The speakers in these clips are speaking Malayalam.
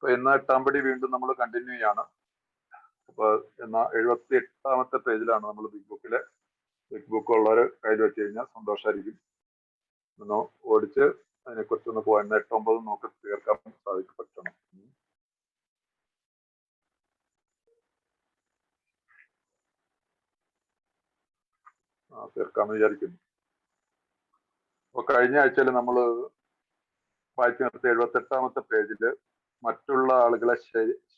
അപ്പൊ ഇന്ന് 8-ാം പടി വീണ്ടും നമ്മൾ കണ്ടിന്യൂ ചെയ്യാണ്. അപ്പൊ എന്നാ 78-ാമത്തെ പേജിലാണ് നമ്മൾ ബിഗ് ബുക്ക് ഉള്ളവര് കയ്യിൽ വെച്ച് കഴിഞ്ഞാൽ സന്തോഷമായിരിക്കും. ഒന്ന് ഓടിച്ച് അതിനെക്കുറിച്ചൊന്ന് പോയിന്റ് 8-9 നോക്കി തീർക്കാൻ പറ്റണം. തീർക്കാമെന്ന് വിചാരിക്കുന്നു. അപ്പൊ കഴിഞ്ഞ ആഴ്ചയിൽ നമ്മൾ വായിച്ചു നിർത്തിയ 78-ാമത്തെ പേജില് മറ്റുള്ള ആളുകളെ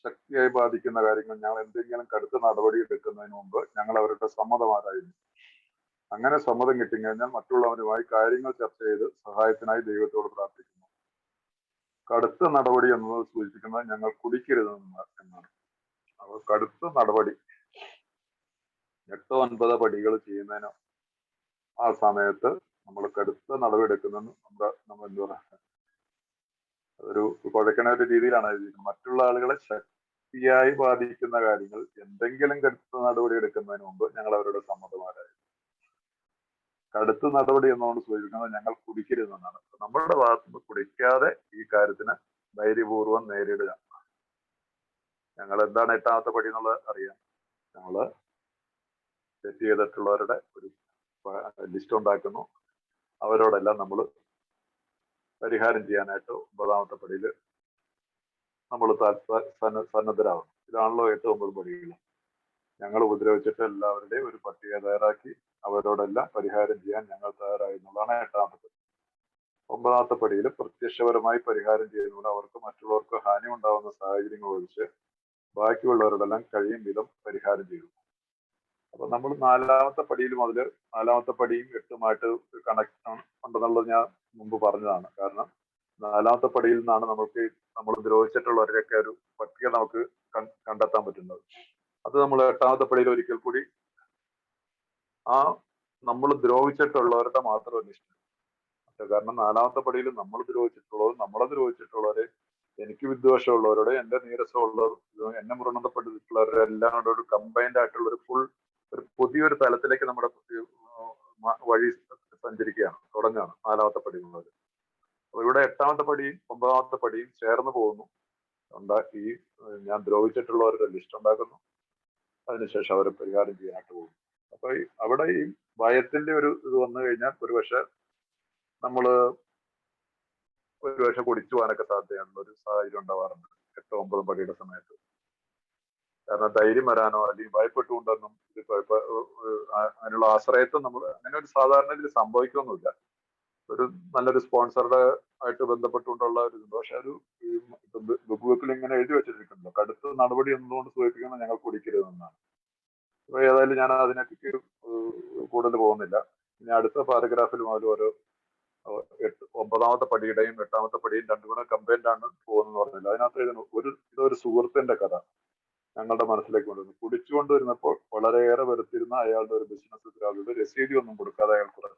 ശക്തിയായി ബാധിക്കുന്ന കാര്യങ്ങൾ ഞങ്ങൾ എന്തെങ്കിലും കടുത്ത നടപടി എടുക്കുന്നതിന് മുമ്പ് ഞങ്ങൾ അവരുടെ സമ്മതം ആരായിരുന്നു. അങ്ങനെ സമ്മതം കിട്ടിക്കഴിഞ്ഞാൽ മറ്റുള്ളവരുമായി കാര്യങ്ങൾ ചർച്ച ചെയ്ത് സഹായത്തിനായി ദൈവത്തോട് പ്രാർത്ഥിക്കുന്നു. കടുത്ത നടപടി എന്നത് സൂചിപ്പിക്കുന്നത് ഞങ്ങൾ കുടിക്കരുതെന്നാണ്. അപ്പോൾ കടുത്ത നടപടി 8-9 പടികൾ ചെയ്യുന്നതിന് ആ സമയത്ത് നമ്മൾ കടുത്ത നടപടി എടുക്കുന്നതെന്ന് നമ്മൾ എന്താ പറയുക, അതൊരു കുഴക്കണ ഒരു രീതിയിലാണ് എഴുതിയിരിക്കുന്നത്. മറ്റുള്ള ആളുകളെ ശക്തിയായി ബാധിക്കുന്ന കാര്യങ്ങൾ എന്തെങ്കിലും കടുത്ത നടപടി എടുക്കുന്നതിന് മുമ്പ് ഞങ്ങൾ അവരുടെ സമ്മതമാരായിരുന്നു. കടുത്ത നടപടി എന്നോട് സൂചിപ്പിക്കുന്നത് ഞങ്ങൾ കുടിക്കരുതെന്നാണ്. നമ്മളുടെ ഭാഗത്തുനിന്ന് കുടിക്കാതെ ഈ കാര്യത്തിന് ധൈര്യപൂർവ്വം നേരിടുക. ഞങ്ങൾ എന്താണ് 8-ാമത്തെ പടി എന്നുള്ളത് അറിയാം. ഞങ്ങള് തെറ്റ് ചെയ്തിട്ടുള്ളവരുടെ ഒരു ലിസ്റ്റ് ഉണ്ടാക്കുന്നു. അവരോടെല്ലാം നമ്മൾ പരിഹാരം ചെയ്യാനായിട്ട് 9-ാമത്തെ പടിയിൽ നമ്മൾ സന്നദ്ധരാകുന്നു. ഇതാണല്ലോ 8-9 പടികൾ. ഞങ്ങൾ ഉപദ്രവിച്ചിട്ട് എല്ലാവരുടെയും ഒരു പട്ടിക തയ്യാറാക്കി അവരോടെല്ലാം പരിഹാരം ചെയ്യാൻ ഞങ്ങൾ തയ്യാറായി എന്നുള്ളതാണ് 8-ാമത്തെ പടി. 9-ാമത്തെ പടിയിൽ പ്രത്യക്ഷപരമായി പരിഹാരം ചെയ്യുന്നതുകൊണ്ട് അവർക്ക് മറ്റുള്ളവർക്ക് ഹാനി ഉണ്ടാകുന്ന സാഹചര്യങ്ങൾ ഒഴിച്ച് ബാക്കിയുള്ളവരോടെല്ലാം കഴിയും വിധം പരിഹാരം ചെയ്തു. അപ്പൊ നമ്മൾ 4-ാമത്തെ പടിയിൽ മുതൽ 4-ാമത്തെ പടിയും 8-ഉമായിട്ട് കണക്ഷൻ ഉണ്ടെന്നുള്ളത് ഞാൻ മുമ്പ് പറഞ്ഞതാണ്. കാരണം 4-ാമത്തെ പടിയിൽ നിന്നാണ് നമ്മൾ ദ്രോഹിച്ചിട്ടുള്ളവരെയൊക്കെ ഒരു പട്ടിക നമുക്ക് കണ്ടെത്താൻ പറ്റുന്നത്. അത് നമ്മൾ 8-ാമത്തെ പടിയിൽ ഒരിക്കൽ കൂടി ആ നമ്മൾ ദ്രോഹിച്ചിട്ടുള്ളവരുടെ മാത്രം ലിസ്റ്റ്. കാരണം 4-ാമത്തെ പടിയിൽ നമ്മൾ ദ്രോഹിച്ചിട്ടുള്ളവർ, നമ്മളെ ദ്രോഹിച്ചിട്ടുള്ളവരെ, എനിക്ക് വിദ്വേഷമുള്ളവരോട്, എന്റെ നീരസമുള്ളവർ, എന്നെ മൃണപ്പെട്ടിട്ടുള്ളവരെല്ലാം കൂടെ ഒരു കമ്പൈൻഡ് ആയിട്ടുള്ള ഒരു പുതിയൊരു തലത്തിലേക്ക് നമ്മുടെ വഴി സഞ്ചരിക്കുകയാണ്, തുടങ്ങുകയാണ് 4-ാമത്തെ പടി എന്നുള്ളത്. അപ്പൊ ഇവിടെ 8-ാമത്തെ പടിയും 9-ാമത്തെ പടിയും ചേർന്ന് പോകുന്നു. ഈ ഞാൻ ദ്രോഹിച്ചിട്ടുള്ളവരുടെ ലിസ്റ്റ് ഉണ്ടാക്കുന്നു. അതിനുശേഷം അവരെ പരിഹാരം ചെയ്യാനായിട്ട് പോകുന്നു. അപ്പൊ അവിടെ ഈ ഭയത്തിന്റെ ഒരു ഇത് വന്നു കഴിഞ്ഞാൽ ഒരുപക്ഷെ കുടിച്ചു പോകാനൊക്കെ സാധ്യതയുള്ള ഒരു സാഹചര്യം ഉണ്ടാവാറുണ്ട് 8-9 പടിയുടെ സമയത്ത്. കാരണം ധൈര്യം വരാനോ അല്ലെങ്കിൽ ഭയപ്പെട്ടുകൊണ്ടൊന്നും അതിനുള്ള ആശ്രയത്വം അങ്ങനെ ഒരു സാധാരണ ഇതിൽ സംഭവിക്കൊന്നുമില്ല. ഒരു നല്ലൊരു സ്പോൺസറുടെ ആയിട്ട് ബന്ധപ്പെട്ടുകൊണ്ടുള്ള ഒരു ഇത്. പക്ഷെ ഒരു ബുക്കിൽ ഇങ്ങനെ എഴുതി വെച്ചിട്ടുണ്ടല്ലോ, കടുത്ത നടപടി എന്നതുകൊണ്ട് സൂചിപ്പിക്കുന്നത് ഞങ്ങൾ കുടിക്കരുതെന്നാണ്. അപ്പൊ ഏതായാലും ഞാൻ അതിനൊക്കെ കൂടുതൽ പോകുന്നില്ല. ഇനി അടുത്ത പാരഗ്രാഫിൽ മുതൽ ഓരോ 9-ാമത്തെ പടിയുടെയും 8-ാമത്തെ പടിയും രണ്ടും കൂടെ കമ്പൈൻഡ് ആണ് പോകുന്നത് പറഞ്ഞില്ല. അതിനകത്ത് ഇതൊരു സുഹൃത്തിന്റെ കഥ ഞങ്ങളുടെ മനസ്സിലേക്ക് കൊണ്ടുവന്നു. കുടിച്ചുകൊണ്ടുവരുന്നപ്പോൾ വളരെയേറെ വെറുത്തിരുന്ന അയാളുടെ ഒരു ബിസിനസ് എതിരാളിയുടെ രസീതി ഒന്നും കൊടുക്കാതെ അയാൾ കുറച്ച്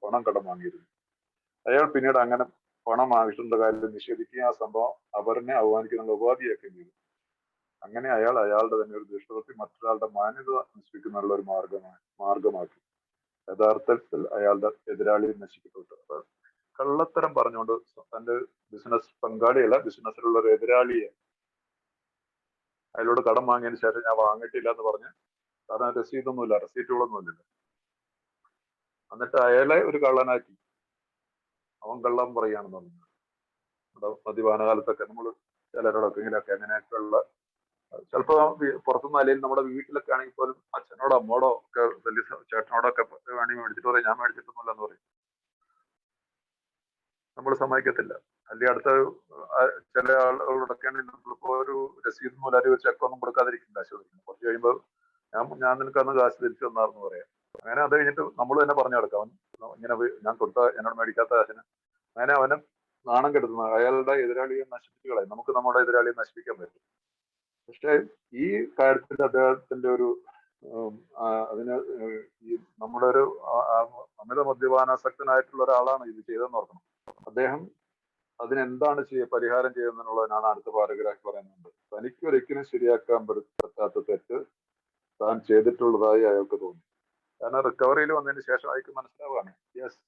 പണം കടം വാങ്ങിയിരുന്നു. അയാൾ പിന്നീട് അങ്ങനെ പണം ആവശ്യമുള്ള കാര്യം നിഷേധിക്കുകയും ആ സംഭവം അവരെ അവമാനിക്കുന്ന ഉപാധിയൊക്കെയും ചെയ്തു. അങ്ങനെ അയാളുടെ തന്നെ ഒരു ദുഷ്ടവൃത്തി മറ്റൊരാളുടെ മാന്യത നശിപ്പിക്കുന്നുള്ള ഒരു മാർഗമാക്കി. യഥാർത്ഥത്തിൽ അയാളുടെ എതിരാളിയെ നശിപ്പിക്കപ്പെട്ടു. അപ്പൊ കള്ളത്തരം പറഞ്ഞുകൊണ്ട് തന്റെ ബിസിനസ് പങ്കാളിയല്ല, ബിസിനസ്സിലുള്ള ഒരു എതിരാളിയെ അയാളോട് കടം വാങ്ങിയതിന് ശേഷം ഞാൻ വാങ്ങിയിട്ടില്ല എന്ന് പറഞ്ഞ്, കാരണം രസീതൊന്നുമില്ല, റെസീറ്റുകളൊന്നുമില്ല, എന്നിട്ട് അയാളെ ഒരു കള്ളനാക്കി അവൻ കള്ളം പറയുകയാണെന്ന് പറഞ്ഞു. മദ്യപാന കാലത്തൊക്കെ നമ്മൾ ചിലരോടൊക്കെ അങ്ങനെയൊക്കെയുള്ള ചിലപ്പോ പുറത്തുനിന്ന് അല്ലെങ്കിൽ നമ്മുടെ വീട്ടിലൊക്കെ ആണെങ്കിൽ പോലും അച്ഛനോടോ അമ്മോടോ ഒക്കെ വലിയ ചേട്ടനോടോ ഒക്കെ വേണമെങ്കിൽ മേടിച്ചിട്ട് പറയും ഞാൻ മേടിച്ചിട്ടൊന്നുമില്ല എന്ന് പറയും. നമ്മൾ സമ്മതിക്കത്തില്ല. അല്ലെങ്കിൽ അടുത്ത ചില ആളുകളോടൊക്കെ ആണെങ്കിൽ നമ്മളിപ്പോ ഒരു രസീത് മൂലം ഒരു ചെക്കൊന്നും കൊടുക്കാതിരിക്കും കാശ് കൊടുക്കുന്നത്. കുറച്ച് കഴിയുമ്പോൾ ഞാൻ നിനക്ക് അന്ന് കാശ് തിരിച്ചു തന്നാർന്ന് പറയാം. അങ്ങനെ അത് കഴിഞ്ഞിട്ട് നമ്മൾ തന്നെ പറഞ്ഞു കൊടുക്കാം, ഇങ്ങനെ ഞാൻ എന്നോട് മേടിക്കാത്ത കാശിന്. അങ്ങനെ അവനെ നാണം കെടുത്തുന്ന അയാളുടെ എതിരാളിയെ നശിപ്പിച്ചു കളയും. നമുക്ക് നമ്മുടെ എതിരാളിയെ നശിപ്പിക്കാൻ പറ്റും. പക്ഷെ ഈ കാര്യത്തിൽ അദ്ദേഹത്തിന്റെ ഒരു ഈ നമ്മുടെ ഒരു അമിത മദ്യപാനാസക്തനായിട്ടുള്ള ഒരാളാണ് ഇത് ചെയ്തെന്ന് ഓർക്കണം. അദ്ദേഹം അതിനെന്താണ് പരിഹാരം ചെയ്യുന്നതിനുള്ളതിനാണ് അടുത്ത പാരഗ്രാഫ് പറയുന്നുണ്ട്. തനിക്കൊരിക്കലും ശരിയാക്കാൻ പറ്റാത്ത തെറ്റ് താൻ ചെയ്തിട്ടുള്ളതായി അയാൾക്ക് തോന്നി. കാരണം റിക്കവറിയിൽ വന്നതിന് ശേഷം അയാൾക്ക് മനസ്സിലാവുകയാണ്, yes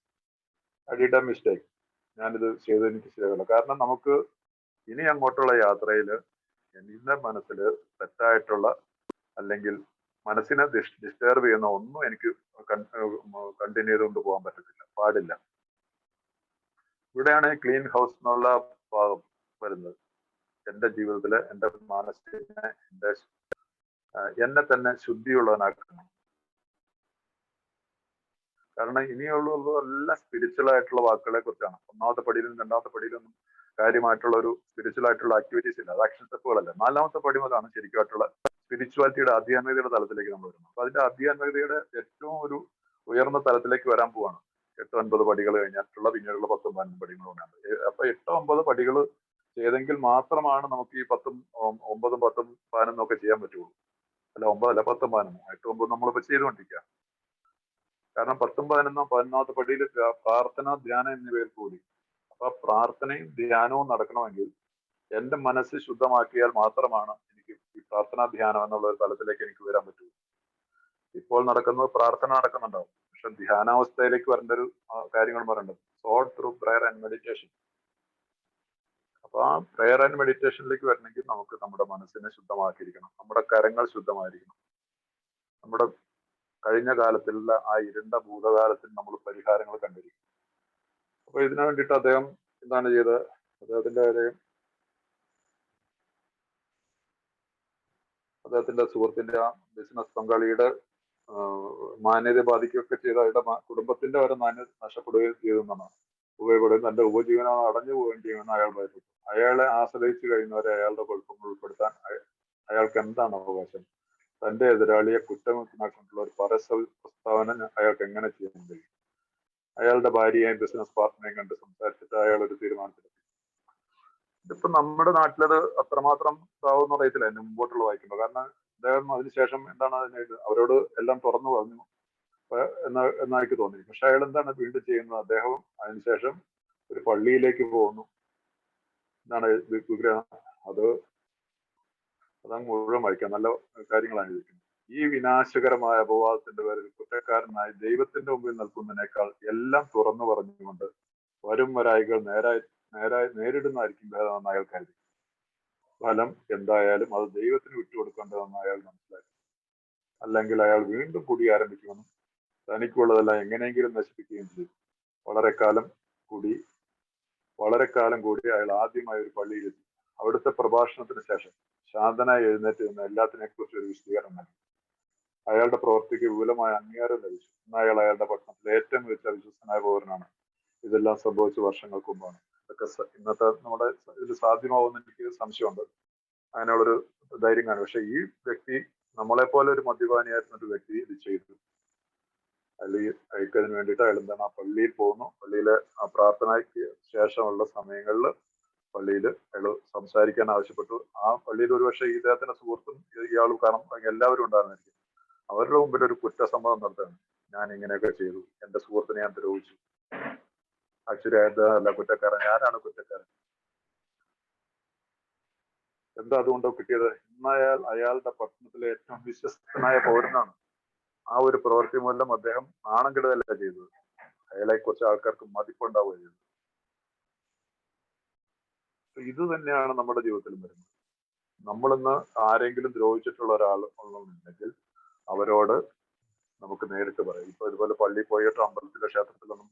I did a mistake, ഞാനിത് ചെയ്തത് എനിക്ക് ശരിയാവില്ല. കാരണം നമുക്ക് ഇനി അങ്ങോട്ടുള്ള യാത്രയിൽ എന്റെ മനസ്സിൽ തെറ്റായിട്ടുള്ള അല്ലെങ്കിൽ മനസ്സിനെ ഡിസ്റ്റർബ് ചെയ്യുന്ന ഒന്നും എനിക്ക് കണ്ടിന്യൂ ചെയ്തുകൊണ്ട് പോകാൻ പറ്റത്തില്ല, പാടില്ല. ഇവിടെയാണ് ക്ലീൻ ഹൗസ് എന്നുള്ള ഭാഗം വരുന്നത്. എന്റെ ജീവിതത്തില് എന്റെ മനസ്സിനെ എന്നെ തന്നെ ശുദ്ധിയുള്ളവനാക്കണം. കാരണം ഇനിയുള്ളതെല്ലാം സ്പിരിച്വൽ ആയിട്ടുള്ള വാക്കുകളെ കുറിച്ചാണ്. ഒന്നാമത്തെ പടിയിലും രണ്ടാമത്തെ പടിയിലും കാര്യമായിട്ടുള്ള ഒരു സ്പിരിച്വൽ ആയിട്ടുള്ള ആക്ടിവിറ്റീസ് ഇല്ല, അത് ആക്ഷൻ സ്റ്റെപ്പുകളല്ല. നാലാമത്തെ പടി മുതലാണ് ശരിക്കുമായിട്ടുള്ള സ്പിരിച്വാലിറ്റിയുടെ ആധ്യാത്മികതയുടെ തലത്തിലേക്ക് നമ്മൾ വരുന്നത്. അപ്പൊ അതിന്റെ ആധ്യാത്മികതയുടെ ഏറ്റവും ഒരു ഉയർന്ന തലത്തിലേക്ക് വരാൻ പോവാണ് 8-9 പടികൾ കഴിഞ്ഞിട്ടുള്ള പിന്നീടുള്ള 10-15 പടികളുണ്ട്. അപ്പൊ 8-9 പടികൾ ചെയ്തെങ്കിൽ മാത്രമാണ് നമുക്ക് ഈ 10-ഉം 9-ഉം 10-ഉം 11-ഉം ഒക്കെ ചെയ്യാൻ പറ്റുള്ളൂ. അല്ല 9 അല്ല 10-ഉം 11-ഉം 8-ഉം 9-ഉം നമ്മളിപ്പോ ചെയ്തുകൊണ്ടിരിക്കുക. കാരണം 10-ഉം 11-ഉം 11-ാമത്തെ പടിയിൽ പ്രാർത്ഥന, ധ്യാനം എന്നിവയിൽ കൂടി. അപ്പൊ പ്രാർത്ഥനയും ധ്യാനവും നടക്കണമെങ്കിൽ എന്റെ മനസ്സ് ശുദ്ധമാക്കിയാൽ മാത്രമാണ് എനിക്ക് ഈ പ്രാർത്ഥനാ ധ്യാനം എന്നുള്ള ഒരു തലത്തിലേക്ക് എനിക്ക് വരാൻ പറ്റുള്ളൂ. ഇപ്പോൾ നടക്കുന്നത് പ്രാർത്ഥന നടക്കുന്നുണ്ടാവും, പക്ഷെ ധ്യാനാവസ്ഥയിലേക്ക് വരേണ്ട ഒരു കാര്യങ്ങൾ പറയേണ്ടത് soul through prayer and meditation. അപ്പൊ ആ പ്രയർ ആൻഡ് മെഡിറ്റേഷനിലേക്ക് വരണമെങ്കിൽ നമുക്ക് നമ്മുടെ മനസ്സിനെ ശുദ്ധമാക്കിയിരിക്കണം, നമ്മുടെ കരങ്ങൾ ശുദ്ധമായിരിക്കണം, നമ്മുടെ കഴിഞ്ഞ കാലത്തിലുള്ള ആ ഇരുണ്ട ഭൂതകാലത്തിൽ നമ്മൾ പരിഹാരങ്ങൾ കണ്ടിരിക്കും. അപ്പൊ ഇതിനു വേണ്ടിയിട്ട് അദ്ദേഹം എന്താണ് ചെയ്തത്? അദ്ദേഹത്തിന്റെ സുഹൃത്തിന്റെ ആ ബിസിനസ് പങ്കാളിയുടെ മാന്യത ബാധിക്കുകയൊക്കെ ചെയ്ത് അയാളുടെ കുടുംബത്തിന്റെ വരെ മാന്യത നഷ്ടപ്പെടുകയും ചെയ്തെന്നാണ്. ഉപയോഗപ്പെടുകയും തന്റെ ഉപജീവനം അടഞ്ഞു പോവുകയും ചെയ്യുമെന്ന് അയാൾ ഭയപ്പെട്ടു. അയാളെ ആശ്രയിച്ചു കഴിയുന്നവരെ അയാളുടെ കുഴപ്പങ്ങൾ ഉൾപ്പെടുത്താൻ അയാൾക്ക് എന്താണ് അവകാശം? തന്റെ എതിരാളിയെ കുറ്റമുക്തനാക്കൊണ്ടുള്ള ഒരു പരസ്യ പ്രസ്താവന അയാൾക്ക് എങ്ങനെ ചെയ്യാൻ കഴിയും? അയാളുടെ ഭാര്യയെയും ബിസിനസ് പാർട്ട്ണറെയും കണ്ട് സംസാരിച്ചിട്ട് അയാൾ ഒരു തീരുമാനത്തിലെത്തി. ഇതിപ്പോ നമ്മുടെ നാട്ടിലത് അത്രമാത്രം ഇതാവുമെന്ന് അറിയത്തില്ല എന്നെ മുമ്പോട്ടുള്ള വായിക്കുമ്പോൾ. കാരണം അദ്ദേഹം അതിനുശേഷം എന്താണ് അവരോട് എല്ലാം തുറന്നു പറഞ്ഞു എന്നാ എനിക്ക് തോന്നി. പക്ഷെ അയാൾ എന്താണ് വീണ്ടും ചെയ്യുന്നത്? അദ്ദേഹം അതിനുശേഷം ഒരു പള്ളിയിലേക്ക് പോകുന്നു. എന്താണ് വിഗ്രഹം അതങ്ങ് മുഴുവൻ വായിക്കാം, നല്ല കാര്യങ്ങളാണ് ഇരിക്കുന്നത്. ഈ വിനാശകരമായ അപവാദത്തിന്റെ പേരിൽ കുറ്റക്കാരനായി ദൈവത്തിന്റെ മുമ്പിൽ നിൽക്കുന്നതിനേക്കാൾ എല്ലാം തുറന്നു പറഞ്ഞുകൊണ്ട് വരും വരായികൾ നേരിടുന്നതായിരിക്കും ഭേദമെന്ന് അയാൾ കരുതി. ഫലം എന്തായാലും അത് ദൈവത്തിന് വിട്ടുകൊടുക്കേണ്ടതെന്ന് അയാൾ മനസ്സിലാക്കി. അല്ലെങ്കിൽ അയാൾ വീണ്ടും കുടി ആരംഭിക്കുമെന്നും തനിക്കുള്ളതെല്ലാം എങ്ങനെയെങ്കിലും നശിപ്പിക്കുകയും ചെയ്തു. വളരെ കാലം കൂടി അയാൾ ആദ്യമായി ഒരു പള്ളിയിലെത്തി. അവിടുത്തെ പ്രഭാഷണത്തിന് ശേഷം ശാന്തനായി എഴുന്നേറ്റ് നിന്ന് എല്ലാത്തിനെ കുറിച്ച് ഒരു വിശദീകരണം നൽകി. അയാളുടെ പ്രവൃത്തിക്ക് വിപുലമായ അംഗീകാരം ലഭിച്ചു. ഇന്ന് അയാൾ അയാളുടെ പട്ടണത്തിലെ ഏറ്റവും മികച്ച വിശ്വസ്തനായ പൗരനാണ്. ഇതെല്ലാം സംഭവിച്ച വർഷങ്ങൾക്ക് മുമ്പാണ്. ഇതൊക്കെ ഇന്നത്തെ നമ്മുടെ ഇത് സാധ്യമാവുമെന്ന് എനിക്ക് സംശയമുണ്ട്. അങ്ങനെയുള്ളൊരു ധൈര്യം കാണും. പക്ഷെ ഈ വ്യക്തി നമ്മളെപ്പോലെ ഒരു മദ്യപാനിയായിരുന്ന ഒരു വ്യക്തി ഇത് ചെയ്തു. അയാൾക്കതിന് വേണ്ടിയിട്ട് അയാൾ എന്താണ് ആ പള്ളിയിൽ പോകുന്നു. പള്ളിയിലെ ആ പ്രാർത്ഥനയ്ക്ക് ശേഷമുള്ള സമയങ്ങളിൽ പള്ളിയിൽ അയാൾ സംസാരിക്കാൻ ആവശ്യപ്പെട്ടു. ആ പള്ളിയിൽ ഒരുപക്ഷെ ഇദ്ദേഹത്തിന്റെ സുഹൃത്തും ഇയാളും കാരണം എല്ലാവരും ഉണ്ടായിരുന്നിരിക്കും. അവരുടെ മുമ്പിൽ ഒരു കുറ്റസമ്മതം നടത്തുകയാണ്. ഞാൻ ഇങ്ങനെയൊക്കെ ചെയ്തു, എന്റെ സുഹൃത്തിനെ ഞാൻ ദ്രോഹിച്ചു. ആക്ച്വലി അല്ല കുറ്റക്കാരൻ, ഞാനാണ് കുറ്റക്കാരൻ. എന്താ അതുകൊണ്ടോ കിട്ടിയത്? ഇന്നയാൾ അയാളുടെ പട്ടണത്തിലെ ഏറ്റവും വിശ്വസ്തനായ പൗരനാണ്. ആ ഒരു പ്രവൃത്തി മൂലം അദ്ദേഹം നാണം കെടുകയല്ല ചെയ്തത്, അയാളെ കുറിച്ച് ആൾക്കാർക്ക് മതിപ്പുണ്ടാവുകയും ചെയ്തു. ഇത് തന്നെയാണ് നമ്മുടെ ജീവിതത്തിലും വരുന്നത്. നമ്മളിന്ന് ആരെങ്കിലും ദ്രോഹിച്ചിട്ടുള്ള ഒരാൾ ഉണ്ടെങ്കിൽ അവരോട് നമുക്ക് നേരിട്ട് പറയാം. ഇപ്പൊ ഇതുപോലെ പള്ളിയിൽ പോയിട്ട് അമ്പലത്തിലെ ക്ഷേത്രത്തിലൊന്നും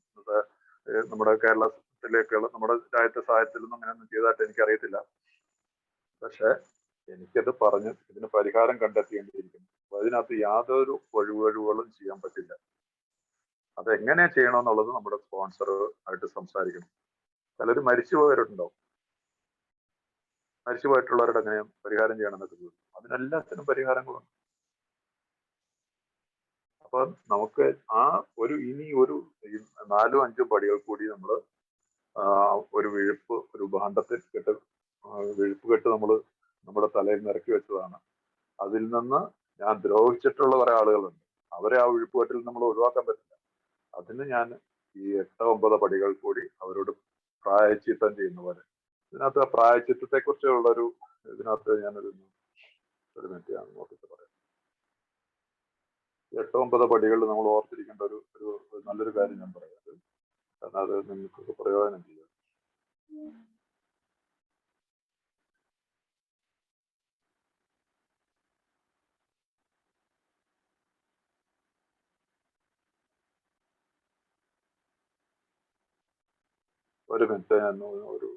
നമ്മുടെ കേരളത്തിലേക്കുള്ള നമ്മുടെ രാജ്യത്തെ സാഹചര്യത്തിലൊന്നും അങ്ങനെയൊന്നും ചെയ്തതായിട്ട് എനിക്കറിയത്തില്ല. പക്ഷെ എനിക്കത് പറഞ്ഞ് ഇതിന് പരിഹാരം കണ്ടെത്തേണ്ടിയിരിക്കുന്നു. അപ്പൊ അതിനകത്ത് യാതൊരു ഒഴിവുകളും ചെയ്യാൻ പറ്റില്ല. അതെങ്ങനെ ചെയ്യണമെന്നുള്ളത് നമ്മുടെ സ്പോൺസർ ആയിട്ട് സംസാരിക്കണം. ചിലർ മരിച്ചു പോയവരുണ്ടാവും. മരിച്ചു പോയിട്ടുള്ളവരുടെ എങ്ങനെ പരിഹാരം ചെയ്യണമെന്നൊക്കെ ചോദിക്കും. അതിനെല്ലാത്തിനും പരിഹാരങ്ങളുണ്ട്. അപ്പൊ നമുക്ക് ആ ഇനി ഒരു 4-5 പടികൾ കൂടി നമ്മൾ ഒരു ഒരു ഭാണ്ഡത്തിൽ വിഴുപ്പ് കെട്ട് നമ്മൾ നമ്മുടെ തലയിൽ നിറക്കി വെച്ചതാണ്. അതിൽ നിന്ന് ഞാൻ ദ്രോഹിച്ചിട്ടുള്ള കുറെ ആളുകളുണ്ട്. അവരെ ആ വിഴുപ്പുകെട്ടിൽ നമ്മൾ ഒഴിവാക്കാൻ പറ്റില്ല. അതിന് ഞാൻ ഈ 8-9 പടികൾ കൂടി അവരോട് പ്രായച്ചിത്തം ചെയ്യുന്ന പോലെ. ഇതിനകത്ത് പ്രായച്ചിത്തത്തെ കുറിച്ചുള്ള ഇതിനകത്ത് ഞാനൊരു മിനിറ്റ് ഞാൻ നോക്കിയിട്ട് പറയാം. 8-9 പടികളിൽ നമ്മൾ ഓർത്തിരിക്കേണ്ട ഒരു നല്ലൊരു കാര്യം ഞാൻ പറയാം. കാരണം അത് നിങ്ങൾക്ക് പ്രയോജനം ചെയ്യും. ഒരു മിനിറ്റ് ഞാൻ ഒരു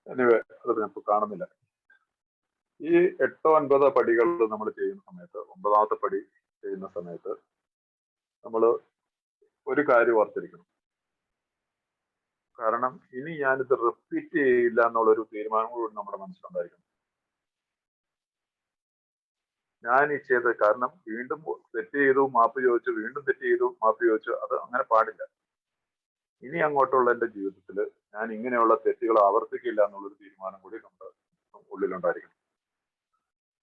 എനിവേ അത് ഞാൻ കാണുന്നില്ല. ഈ 8-9 പടികൾ നമ്മൾ ചെയ്യുന്ന സമയത്ത്, 9ാമത്തെ പടി ചെയ്യുന്ന സമയത്ത് നമ്മൾ ഒരു കാര്യം ഓർത്തിരിക്കണം. കാരണം ഇനി ഞാനിത് റിപ്പീറ്റ് ചെയ്യില്ല എന്നുള്ളൊരു തീരുമാനം കൂടി നമ്മുടെ മനസ്സിലുണ്ടായിരിക്കണം. ഞാൻ ഈ ചെയ്തത് കാരണം വീണ്ടും തെറ്റ് ചെയ്തു മാപ്പ് ചോദിച്ചു, വീണ്ടും തെറ്റ് ചെയ്തു മാപ്പ് ചോദിച്ചു, അത് അങ്ങനെ പാടില്ല. ഇനി അങ്ങോട്ടുള്ള എൻ്റെ ജീവിതത്തിൽ ഞാൻ ഇങ്ങനെയുള്ള തെറ്റുകൾ ആവർത്തിക്കില്ല എന്നുള്ളൊരു തീരുമാനം കൂടി നമ്മുടെ ഉള്ളിലുണ്ടായിരിക്കണം.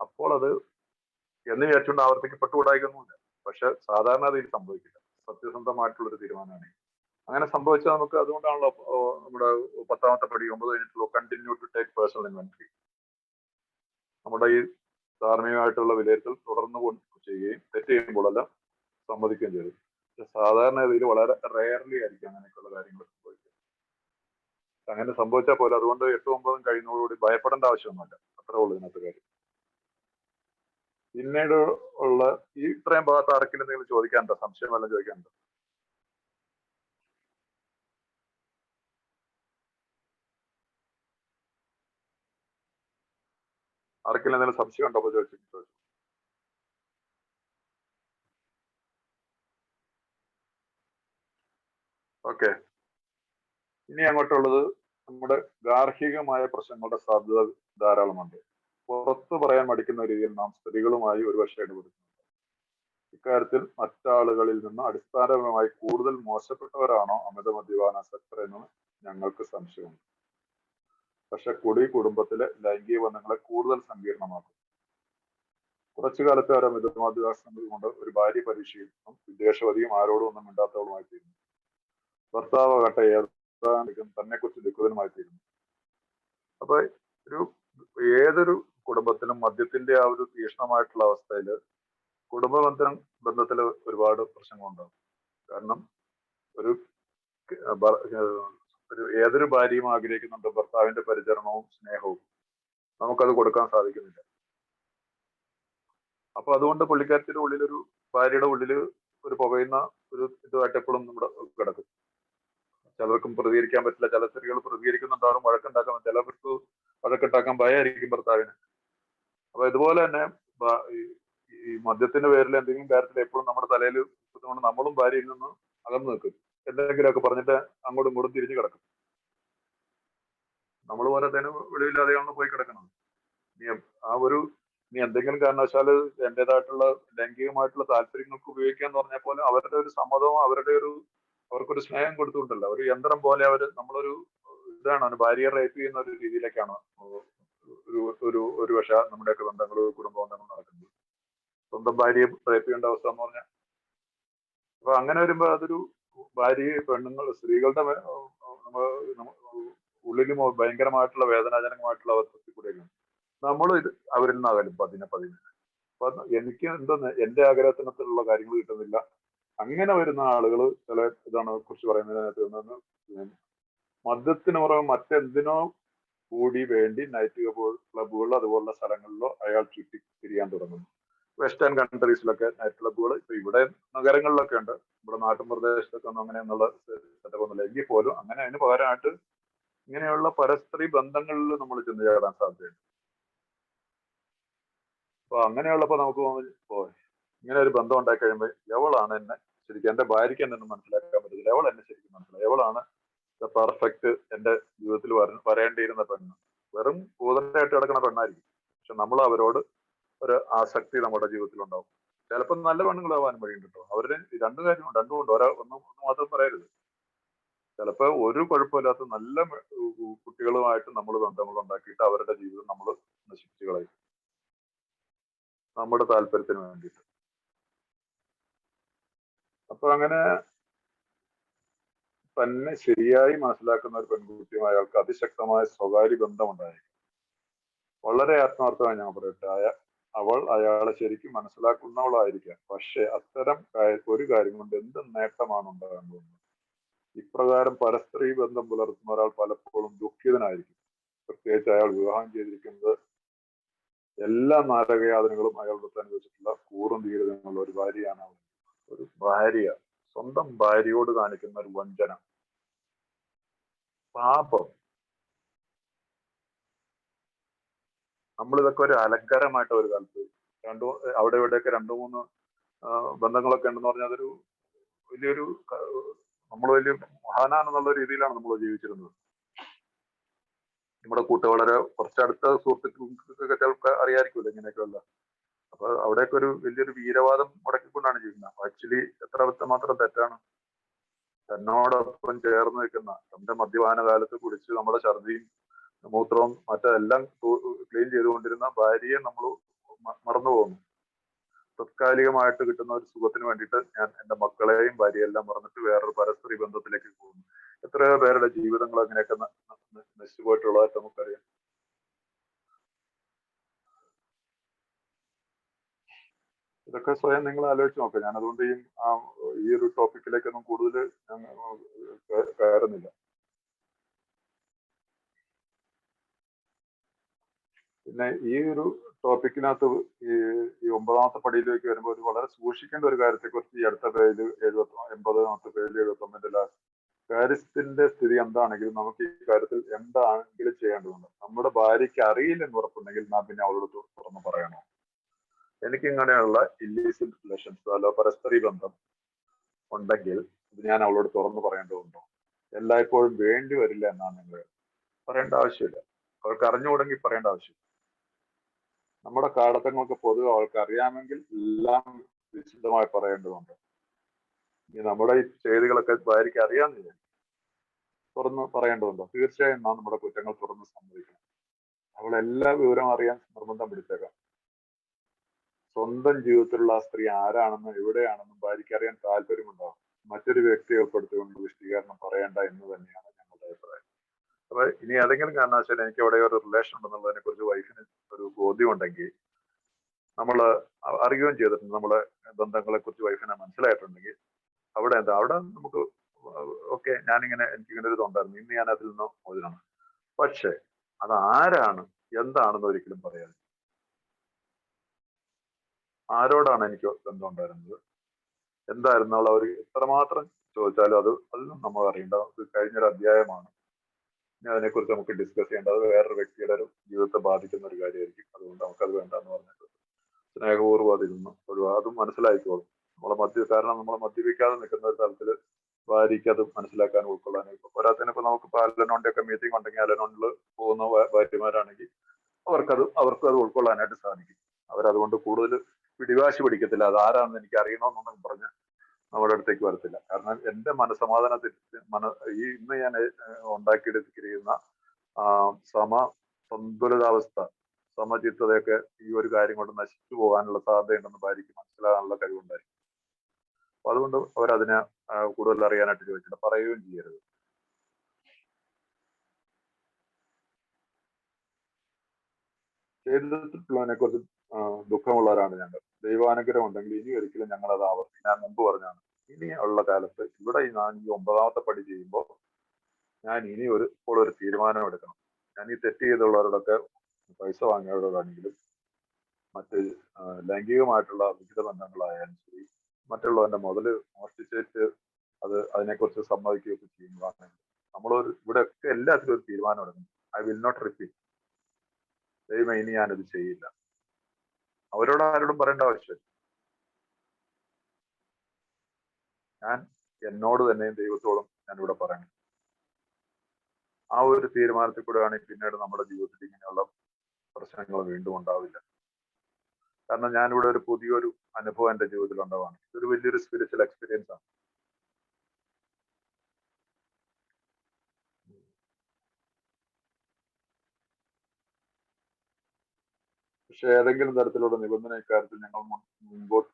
അപ്പോൾ അത് എന്ന് വിചാരിച്ചുകൊണ്ട് ആവർത്തിക്കപ്പെട്ടുകൂടായിക്കൊന്നുമില്ല. പക്ഷെ സാധാരണ അതിൽ സംഭവിക്കില്ല. സത്യസന്ധമായിട്ടുള്ളൊരു തീരുമാനമാണ്. അങ്ങനെ സംഭവിച്ചാൽ നമുക്ക് അതുകൊണ്ടാണല്ലോ നമ്മുടെ 10ാമത്തെ പടി 9 കഴിഞ്ഞിട്ടുള്ള continue to take personal inventory. നമ്മുടെ ഈ ധാർമ്മികമായിട്ടുള്ള വിലയിരുത്തൽ തുടർന്ന് ചെയ്യുകയും തെറ്റ് ചെയ്യുമ്പോഴെല്ലാം സമ്മതിക്കുകയും ചെയ്തു. പക്ഷെ സാധാരണ ഇതിൽ വളരെ റെയർലി ആയിരിക്കും അങ്ങനെയൊക്കെയുള്ള കാര്യങ്ങൾ സംഭവിക്കുക. അങ്ങനെ സംഭവിച്ചാൽ പോലെ അതുകൊണ്ട് 8-9 കഴിയുന്നതോടുകൂടി ഭയപ്പെടേണ്ട ആവശ്യമൊന്നുമില്ല. അത്രേ ഉള്ളൂ ഇതിനകത്ത് കാര്യം. പിന്നീട് ഉള്ള ഈ ഇത്രയും ഭാഗത്ത് ആർക്കെങ്കിലും എന്തെങ്കിലും ചോദിക്കാനുണ്ടോ? സംശയം വല്ലതും ചോദിക്കാനുണ്ടോ? ആർക്കെങ്കിലും എന്തെങ്കിലും സംശയം ഉണ്ടോ? ചോദിച്ചു. ഓക്കെ. ഇനി അങ്ങോട്ടുള്ളത് നമ്മുടെ ഗാർഹികമായ പ്രശ്നങ്ങളുടെ സാധ്യത ധാരാളമുണ്ട്. പുറത്തു പറയാൻ മടിക്കുന്ന രീതിയിൽ നാം സ്ത്രീകളുമായി ഒരുപക്ഷെ ഇടപെടുന്നുണ്ട്. ഇക്കാര്യത്തിൽ മറ്റാളുകളിൽ നിന്ന് അടിസ്ഥാനപരമായി കൂടുതൽ മോശപ്പെട്ടവരാണോ അമിത മദ്യപാനാസക്തർ എന്ന് ഞങ്ങൾക്ക് സംശയമുണ്ട്. പക്ഷെ കുടി കുടുംബത്തിലെ ലൈംഗിക ബന്ധങ്ങളെ കൂടുതൽ സങ്കീർണമാക്കും. കുറച്ചു കാലത്തെ ഒരു അമിത മദ്യപാനം കൊണ്ട് ഒരു ഭാര്യ പരീക്ഷയും വിദേശവതിയും ആരോടും ഒന്നും മിണ്ടാത്തവളുമായി തീരുന്നു. ഭർത്താവ് ആകട്ടെ തന്നെ കുറിച്ച് ദുഃഖിതനുമായി തീരുന്നു. അപ്പൊ ഏതൊരു കുടുംബത്തിലും മദ്യത്തിന്റെ ആ ഒരു തീക്ഷ്ണമായിട്ടുള്ള അവസ്ഥയിൽ കുടുംബ ബന്ധത്തിൽ ഒരുപാട് പ്രശ്നങ്ങളുണ്ടാകും. കാരണം ഒരു ഏതൊരു ഭാര്യയും ആഗ്രഹിക്കുന്നുണ്ട് ഭർത്താവിന്റെ പരിചരണവും സ്നേഹവും. നമുക്കത് കൊടുക്കാൻ സാധിക്കുന്നില്ല. അപ്പൊ അതുകൊണ്ട് പുള്ളിക്കാരത്തിന്റെ ഉള്ളിലൊരു ഭാര്യയുടെ ഉള്ളില് ഒരു പുകയുന്ന ഒരു ഇതുമായിട്ട് എപ്പോഴും നമ്മുടെ കിടക്കും. ചിലർക്കും പ്രതികരിക്കാൻ പറ്റില്ല. ചില സ്ത്രീകൾ പ്രതികരിക്കുന്നുണ്ടാവും, വഴക്കുണ്ടാക്കാൻ. ചിലർക്ക് വഴക്കുണ്ടാക്കാൻ ഭയമായിരിക്കും ഭർത്താവിന്. അപ്പൊ ഇതുപോലെ തന്നെ ഈ മദ്യത്തിന്റെ പേരിൽ എന്തെങ്കിലും കാര്യത്തിൽ എപ്പോഴും നമ്മുടെ തലയിൽ കുത്തുകൊണ്ട് നമ്മളും ഭാര്യയിൽ നിന്ന് അകന്നു നിൽക്കും. എന്തെങ്കിലുമൊക്കെ പറഞ്ഞിട്ട് അങ്ങോട്ടും ഇങ്ങോട്ടും തിരിഞ്ഞു കിടക്കും. നമ്മൾ പോലത്തേന് വെളിവില്ലാതെയാണ് പോയി കിടക്കുന്നത്. നീ എന്തെങ്കിലും കാരണവശാല് എന്റേതായിട്ടുള്ള ലൈംഗികമായിട്ടുള്ള താല്പര്യങ്ങൾക്ക് ഉപയോഗിക്കാന്ന് പറഞ്ഞാൽ പോലും അവരുടെ ഒരു സമ്മതവും അവർക്കൊരു സ്നേഹം കൊടുത്തുകൊണ്ടല്ല. ഒരു യന്ത്രം പോലെ നമ്മളൊരു ഇതാണ് ഭാര്യയെ റേപ്പ് ചെയ്യുന്ന ഒരു രീതിയിലേക്കാണ് ഒരു പക്ഷെ നമ്മുടെയൊക്കെ ബന്ധങ്ങൾ കുടുംബ ബന്ധങ്ങൾ നടക്കുന്നത്. സ്വന്തം ഭാര്യയെ റേപ്പ് ചെയ്യേണ്ട അവസ്ഥ എന്ന് പറഞ്ഞാൽ. അപ്പൊ അങ്ങനെ വരുമ്പോ അതൊരു ഭാര്യയെ സ്ത്രീകളുടെ ഉള്ളിലും ഭയങ്കരമായിട്ടുള്ള വേദനാജനകമായിട്ടുള്ള അവസ്ഥയിൽ കൂടെയാണ് നമ്മൾ അവരിൽ നിന്ന് അകലും പതിനെ. അപ്പൊ എനിക്ക് എന്റെ ആഗ്രഹത്തിനുള്ള കാര്യങ്ങൾ കിട്ടുന്നില്ല. അങ്ങനെ വരുന്ന ആളുകൾ ചില ഇതാണ് കുറിച്ച് പറയുന്നതിനകത്ത് മദ്യത്തിന് പുറമെ മറ്റെന്തിനോ കൂടി വേണ്ടി നൈറ്റ് ക്ലബുകൾ അതുപോലുള്ള സ്ഥലങ്ങളിലോ അയാൾ ചുറ്റി തിരിയാൻ തുടങ്ങുന്നു. വെസ്റ്റേൺ കൺട്രീസിലൊക്കെ നൈറ്റ് ക്ലബുകൾ ഇപ്പൊ ഇവിടെ നഗരങ്ങളിലൊക്കെ ഉണ്ട്. ഇവിടെ നാട്ടിൻ പ്രദേശത്തൊക്കെ ഒന്നും അങ്ങനെയൊന്നുള്ള സെറ്റപ്പ് ഒന്നുമില്ല. എങ്കിൽ പോലും അങ്ങനെ അതിന് പകരമായിട്ട് ഇങ്ങനെയുള്ള പരസ്ത്രീ ബന്ധങ്ങളിൽ നമ്മൾ ചെന്ന് ചേരാൻ സാധ്യതയുണ്ട്. അപ്പൊ അങ്ങനെയുള്ളപ്പോ നമുക്ക് ഇങ്ങനെ ഒരു ബന്ധം ഉണ്ടാക്കി കഴിയുമ്പോൾ എവളാണ് എന്നെ ശരിക്കും എന്റെ ഭാര്യയ്ക്ക് എന്നെ മനസ്സിലാക്കാൻ പറ്റില്ല. എവൾ എന്നെ ശരിക്കും മനസ്സിലായി. എവളാണ് പെർഫെക്റ്റ് എന്റെ ജീവിതത്തിൽ വരേണ്ടിയിരുന്ന പെണ്ണ്. വെറും കൂതലായിട്ട് കിടക്കുന്ന പെണ്ണായിരിക്കും. പക്ഷെ നമ്മൾ അവരോട് ഒരു ആസക്തി നമ്മുടെ ജീവിതത്തിൽ ഉണ്ടാവും. ചിലപ്പോൾ നല്ല പെണ്ണുങ്ങളാവാൻ വഴിയുണ്ട് കേട്ടോ. അവരുടെ രണ്ടും ഉണ്ട്. ഒന്നും മാത്രം പറയരുത്. ചിലപ്പോൾ ഒരു കുഴപ്പമില്ലാത്ത നല്ല കുട്ടികളുമായിട്ട് നമ്മൾ ബന്ധങ്ങൾ ഉണ്ടാക്കിയിട്ട് അവരുടെ ജീവിതം നമ്മൾ നശിപ്പിച്ചു കളയും നമ്മുടെ താല്പര്യത്തിന് വേണ്ടിയിട്ട്. അപ്പൊ അങ്ങനെ തന്നെ ശരിയായി മനസ്സിലാക്കുന്ന ഒരു പെൺകുട്ടിയും അയാൾക്ക് അതിശക്തമായ സ്വകാര്യ ബന്ധം ഉണ്ടായിരിക്കും. വളരെ ആത്മാർത്ഥമായി ഞാൻ പറയട്ടെ, അവൾ അയാളെ ശരിക്കും മനസ്സിലാക്കുന്നവളായിരിക്കാം. പക്ഷെ അത്തരം ഒരു കാര്യം കൊണ്ട് എന്ത് നേട്ടമാണ് ഉണ്ടാകാൻ പോകുന്നത്? ഇപ്രകാരം പരസ്ത്രീ ബന്ധം പുലർത്തുന്ന ഒരാൾ പലപ്പോഴും ദുഃഖിതനായിരിക്കും. പ്രത്യേകിച്ച് അയാൾ വിവാഹം ചെയ്തിരിക്കുന്നത് എല്ലാ നാരകയാതനകളും അയാൾ അനുഭവിച്ചിട്ടുള്ള കൂറും ധീരതയുള്ള ഒരു ഭാര്യയാണ് അവൾ. ഒരു ഭാര്യ സ്വന്തം ഭാര്യയോട് കാണിക്കുന്ന ഒരു വഞ്ചന, പാപം. നമ്മളിതൊക്കെ ഒരു അലങ്കാരമായിട്ട് ഒരു കാലത്ത് അവിടെ ഇവിടെയൊക്കെ 2-3 ബന്ധങ്ങളൊക്കെ ഉണ്ടെന്ന് പറഞ്ഞാൽ അതൊരു വലിയൊരു നമ്മൾ വലിയ മഹാനാണെന്നുള്ള രീതിയിലാണ് നമ്മൾ ജീവിച്ചിരുന്നത്. നമ്മുടെ വളരെ കുറച്ചടുത്ത സുഹൃത്തുക്കൾക്ക് അറിയാമായിരിക്കുമല്ലോ ഇങ്ങനെയൊക്കെയുള്ള. അപ്പൊ അവിടെയൊക്കെ ഒരു വലിയൊരു വീരവാദം മുടക്കിക്കൊണ്ടാണ് ജീവിക്കുന്നത്. ആക്ച്വലി മാത്രം തെറ്റാണ്. തന്നോടൊപ്പം ചേർന്ന് നിൽക്കുന്ന, തന്റെ മദ്യപാന കാലത്ത് കുടിച്ച് നമ്മുടെ ഛർദിയും മൂത്രവും മറ്റെല്ലാം ക്ലീൻ ചെയ്തുകൊണ്ടിരുന്ന ഭാര്യയെ നമ്മൾ മറന്നു പോകുന്നു. തത്കാലികമായിട്ട് കിട്ടുന്ന ഒരു സുഖത്തിന് വേണ്ടിയിട്ട് ഞാൻ എന്റെ മക്കളെയും ഭാര്യയെല്ലാം മറന്നിട്ട് വേറൊരു പരസ്ത്രീ ബന്ധത്തിലേക്ക് പോകുന്നു. എത്രയോ പേരുടെ ജീവിതങ്ങൾ അങ്ങനെയൊക്കെ നശിച്ചു പോയിട്ടുള്ളതായിട്ട് നമുക്കറിയാം. ഇതൊക്കെ സ്വയം നിങ്ങൾ ആലോചിച്ച് നോക്കുക. ഞാൻ അതുകൊണ്ട് ഈ ഒരു ടോപ്പിക്കിലേക്കൊന്നും കൂടുതൽ കയറുന്നില്ല. പിന്നെ ഈ ഒരു ടോപ്പിക്കിനകത്ത് ഈ 9ാമത്തെ പടിയിലേക്ക് വരുമ്പോൾ ഒരു വളരെ സൂക്ഷിക്കേണ്ട ഒരു കാര്യത്തെക്കുറിച്ച് ഈ അടുത്ത പേജിൽ 80ാമത്തെ പേജിൽ 79 കാര്യത്തിന്റെ സ്ഥിതി എന്താണെങ്കിലും നമുക്ക് ഈ കാര്യത്തിൽ എന്താണെങ്കിലും ചെയ്യേണ്ടതുണ്ട്. നമ്മുടെ ഭാര്യയ്ക്ക് അറിയില്ലെന്ന് ഉറപ്പുണ്ടെങ്കിൽ നാം പിന്നെ അവളോട് തുറന്ന് പറയണോ? എനിക്ക് ഇങ്ങനെയുള്ള ഇല്ലീസിറ്റ് റിലേഷൻസ് അല്ല പരസ്പരി ബന്ധം ഉണ്ടെങ്കിൽ ഇത് ഞാൻ അവളോട് തുറന്നു പറയേണ്ടതുണ്ടോ? എല്ലായ്പ്പോഴും വേണ്ടി വരില്ല എന്നാണ് നിങ്ങൾ പറയേണ്ട ആവശ്യമില്ല. അവൾക്ക് അറിഞ്ഞുകൂടെങ്കിൽ പറയേണ്ട ആവശ്യമില്ല. നമ്മുടെ കാടത്തങ്ങൾക്ക് പൊതുവെ അവൾക്ക് അറിയാമെങ്കിൽ എല്ലാം വിശദമായി പറയേണ്ടതുണ്ട്. ഈ നമ്മുടെ ഈ ചെയ്തികളൊക്കെ ഭാര്യയ്ക്ക് അറിയാമെന്നില്ല, തുറന്ന് പറയേണ്ടതുണ്ടോ? തീർച്ചയായും നാം നമ്മുടെ കുറ്റങ്ങൾ തുറന്ന് സമ്മതിക്കണം. അവളെല്ലാ വിവരം അറിയാൻ നിർബന്ധം പിടിച്ചേക്കാം. സ്വന്തം ജീവിതത്തിലുള്ള ആ സ്ത്രീ ആരാണെന്നും എവിടെയാണെന്നും ഭാര്യയ്ക്ക് അറിയാൻ താല്പര്യമുണ്ടാവും. മറ്റൊരു വ്യക്തിയെ ഉൾപ്പെടുത്തിക്കൊണ്ട് വിശദീകരണം പറയേണ്ട എന്ന് തന്നെയാണ് ഞങ്ങളുടെ അഭിപ്രായം. അപ്പൊ ഇനി ഏതെങ്കിലും കാരണവശാൽ എനിക്ക് അവിടെ ഒരു റിലേഷൻ ഉണ്ടെന്നുള്ളതിനെ കുറിച്ച് വൈഫിന് ഒരു ബോധ്യം ഉണ്ടെങ്കിൽ, നമ്മൾ അറിയുകയും ചെയ്തിട്ടുണ്ട്, നമ്മളെ ബന്ധങ്ങളെ കുറിച്ച് വൈഫിനെ മനസ്സിലായിട്ടുണ്ടെങ്കിൽ അവിടെ നമുക്ക് ഓക്കെ, എനിക്കിങ്ങനെ ഒരു ഇതുണ്ടായിരുന്നു, ഇന്ന് ഞാൻ അതിൽ നിന്ന് മോചനമാണ്. പക്ഷെ അത് ആരാണ് എന്താണെന്ന് ഒരിക്കലും പറയാതെ, ആരോടാണ് എനിക്ക് ബന്ധം ഉണ്ടായിരുന്നത്, എന്തായിരുന്നു അവർ എത്രമാത്രം ചോദിച്ചാലും അതിലും നമ്മൾ അറിയേണ്ടത് കഴിഞ്ഞൊരു അധ്യായമാണ്. ഇനി അതിനെക്കുറിച്ച് നമുക്ക് ഡിസ്കസ് ചെയ്യേണ്ടത് വേറൊരു വ്യക്തിയുടെ ഒരു ജീവിതത്തെ ബാധിക്കുന്ന ഒരു കാര്യമായിരിക്കും. അതുകൊണ്ട് നമുക്കത് വേണ്ടെന്ന് പറഞ്ഞിട്ട് സ്നേഹപൂർവ്വം അതിൽ നിന്ന് അതും മനസ്സിലാക്കിക്കോളും. കാരണം നമ്മളെ മദ്യപിക്കാതെ നിൽക്കുന്ന ഒരു തലത്തിൽ ഭാര്യയ്ക്ക് അത് മനസ്സിലാക്കാൻ ഉൾക്കൊള്ളാനും ഇപ്പൊ പോരാത്തതിനിപ്പോ നമുക്കിപ്പോ അലനോന്റെ ഒക്കെ മീറ്റിംഗ് ഉണ്ടെങ്കിൽ അലനോണിൽ പോകുന്ന ഭാര്യമാരാണെങ്കിൽ അവർക്കും അത് ഉൾക്കൊള്ളാനായിട്ട് സാധിക്കും. അവരതുകൊണ്ട് കൂടുതൽ പിടിവാശി പിടിക്കത്തില്ല. അത് ആരാണെന്ന് എനിക്ക് അറിയണമെന്നൊന്നും പറഞ്ഞ് നമ്മുടെ അടുത്തേക്ക് വരത്തില്ല. കാരണം എന്റെ മനസമാധാനത്തിൽ ഇന്ന് ഞാൻ ഉണ്ടാക്കിയെടുത്തിരിക്കുന്ന സന്തുലിതാവസ്ഥ, സമചിത്തതയൊക്കെ ഈ ഒരു കാര്യം കൊണ്ട് നശിച്ചു പോകാനുള്ള സാധ്യതയുണ്ടെന്ന് ഭാര്യയ്ക്ക് മനസ്സിലാകാനുള്ള കഴിവുണ്ടായിരിക്കും. അപ്പൊ അതുകൊണ്ട് അവരതിനെ കൂടുതൽ അറിയാനായിട്ട് ചോദിച്ചിട്ട് പറയുകയും ചെയ്യരുത്. ചെയ്തിട്ടുള്ളതിനെ കുറിച്ച് ദുഃഖമുള്ളവരാണ് ഞങ്ങൾ. ദൈവാനുഗ്രഹം ഉണ്ടെങ്കിൽ ഇനി ഒരിക്കലും ഞങ്ങൾ അത് ആവർത്തിക്കും. ഞാൻ മുമ്പ് പറഞ്ഞാണ്, ഇനി ഉള്ള കാലത്ത് ഇവിടെ ഞാൻ ഈ 9ാമത്തെ പടി ചെയ്യുമ്പോൾ ഞാൻ ഇനി ഒരു തീരുമാനം എടുക്കണം. ഞാൻ ഈ തെറ്റ് ചെയ്തുള്ളവരോടൊക്കെ പൈസ വാങ്ങിയവരോടാണെങ്കിലും മറ്റ് ലൈംഗികമായിട്ടുള്ള വിഹിത ബന്ധങ്ങളായാലും ശരി, മറ്റുള്ളവന്റെ മുതല് മോഷ്ടിച്ചിട്ട് അതിനെക്കുറിച്ച് സമ്മതിക്കുകയൊക്കെ ചെയ്യുന്നതാണെങ്കിൽ ഇവിടെയൊക്കെ എല്ലാത്തിലും ഒരു തീരുമാനം എടുക്കണം. I will not repeat. ദൈവം ഇനി ഞാനത് ചെയ്യില്ല. അവരോട് ആരോടും പറയേണ്ട ആവശ്യമില്ല. ഞാൻ എന്നോട് തന്നെയും ദൈവത്തോടും ഞാനിവിടെ പറയണം. ആ ഒരു തീരുമാനത്തിൽ കൂടെയാണ് പിന്നീട് നമ്മുടെ ജീവിതത്തിൽ ഇങ്ങനെയുള്ള പ്രശ്നങ്ങൾ വീണ്ടും ഉണ്ടാവില്ല. കാരണം ഞാനിവിടെ ഒരു പുതിയൊരു അനുഭവം എന്റെ ജീവിതത്തിൽ ഉണ്ടാവാണ്. ഇതൊരു വലിയൊരു സ്പിരിച്വൽ എക്സ്പീരിയൻസ് ആണ്. പക്ഷെ ഏതെങ്കിലും തരത്തിലുള്ള നിബന്ധന ഇക്കാര്യത്തിൽ ഞങ്ങൾ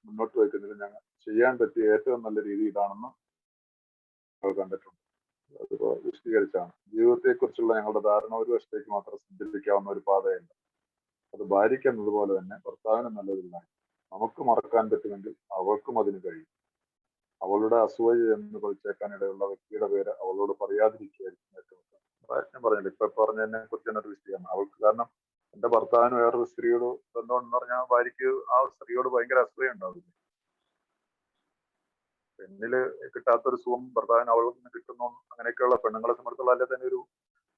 മുന്നോട്ട് വയ്ക്കുന്നതിൽ ഞങ്ങൾ ചെയ്യാൻ പറ്റിയ ഏറ്റവും നല്ല രീതി ഇതാണെന്ന് കണ്ടിട്ടുണ്ട്. അതിപ്പോ വിശദീകരിച്ചാണ്. ജീവിതത്തെക്കുറിച്ചുള്ള ഞങ്ങളുടെ ധാരണ ഒരു വശത്തേക്ക് മാത്രം സഞ്ചരിക്കാവുന്ന ഒരു പാതയല്ല. അത് ഭാര്യയ്ക്ക് എന്നതുപോലെ തന്നെ ഭർത്താവിന് നല്ലതില്ല. നമുക്ക് മറക്കാൻ പറ്റുമെങ്കിൽ അവൾക്കും അതിന് കഴിയും. അവളുടെ അസൂയ എന്ന് പഴിച്ചേക്കാനിടയുള്ള വ്യക്തിയുടെ പേര് അവളോട് പറയാതിരിക്കുകയായിരിക്കും ഏറ്റവും ഉത്തമം. ഞാൻ പറഞ്ഞില്ല, ഇപ്പൊ പറഞ്ഞതിനെ കുറിച്ച് തന്നെ ഒരു വിഷയമാണ് അവൾക്ക്. കാരണം എന്റെ ഭർത്താവിന് വേറൊരു സ്ത്രീയോട് ബന്ധമെന്ന് പറഞ്ഞാൽ ഭാര്യയ്ക്ക് ആ സ്ത്രീയോട് ഭയങ്കര അസൂയ ഉണ്ടാവില്ല. പെണ്ണില് കിട്ടാത്തൊരു സുഖം ഭർത്താവിന് അവളിൽ നിന്ന് കിട്ടുന്നു. അങ്ങനെയൊക്കെയുള്ള പെണ്ണുങ്ങളെ സംബന്ധിച്ചുള്ള അല്ലെ തന്നെ ഒരു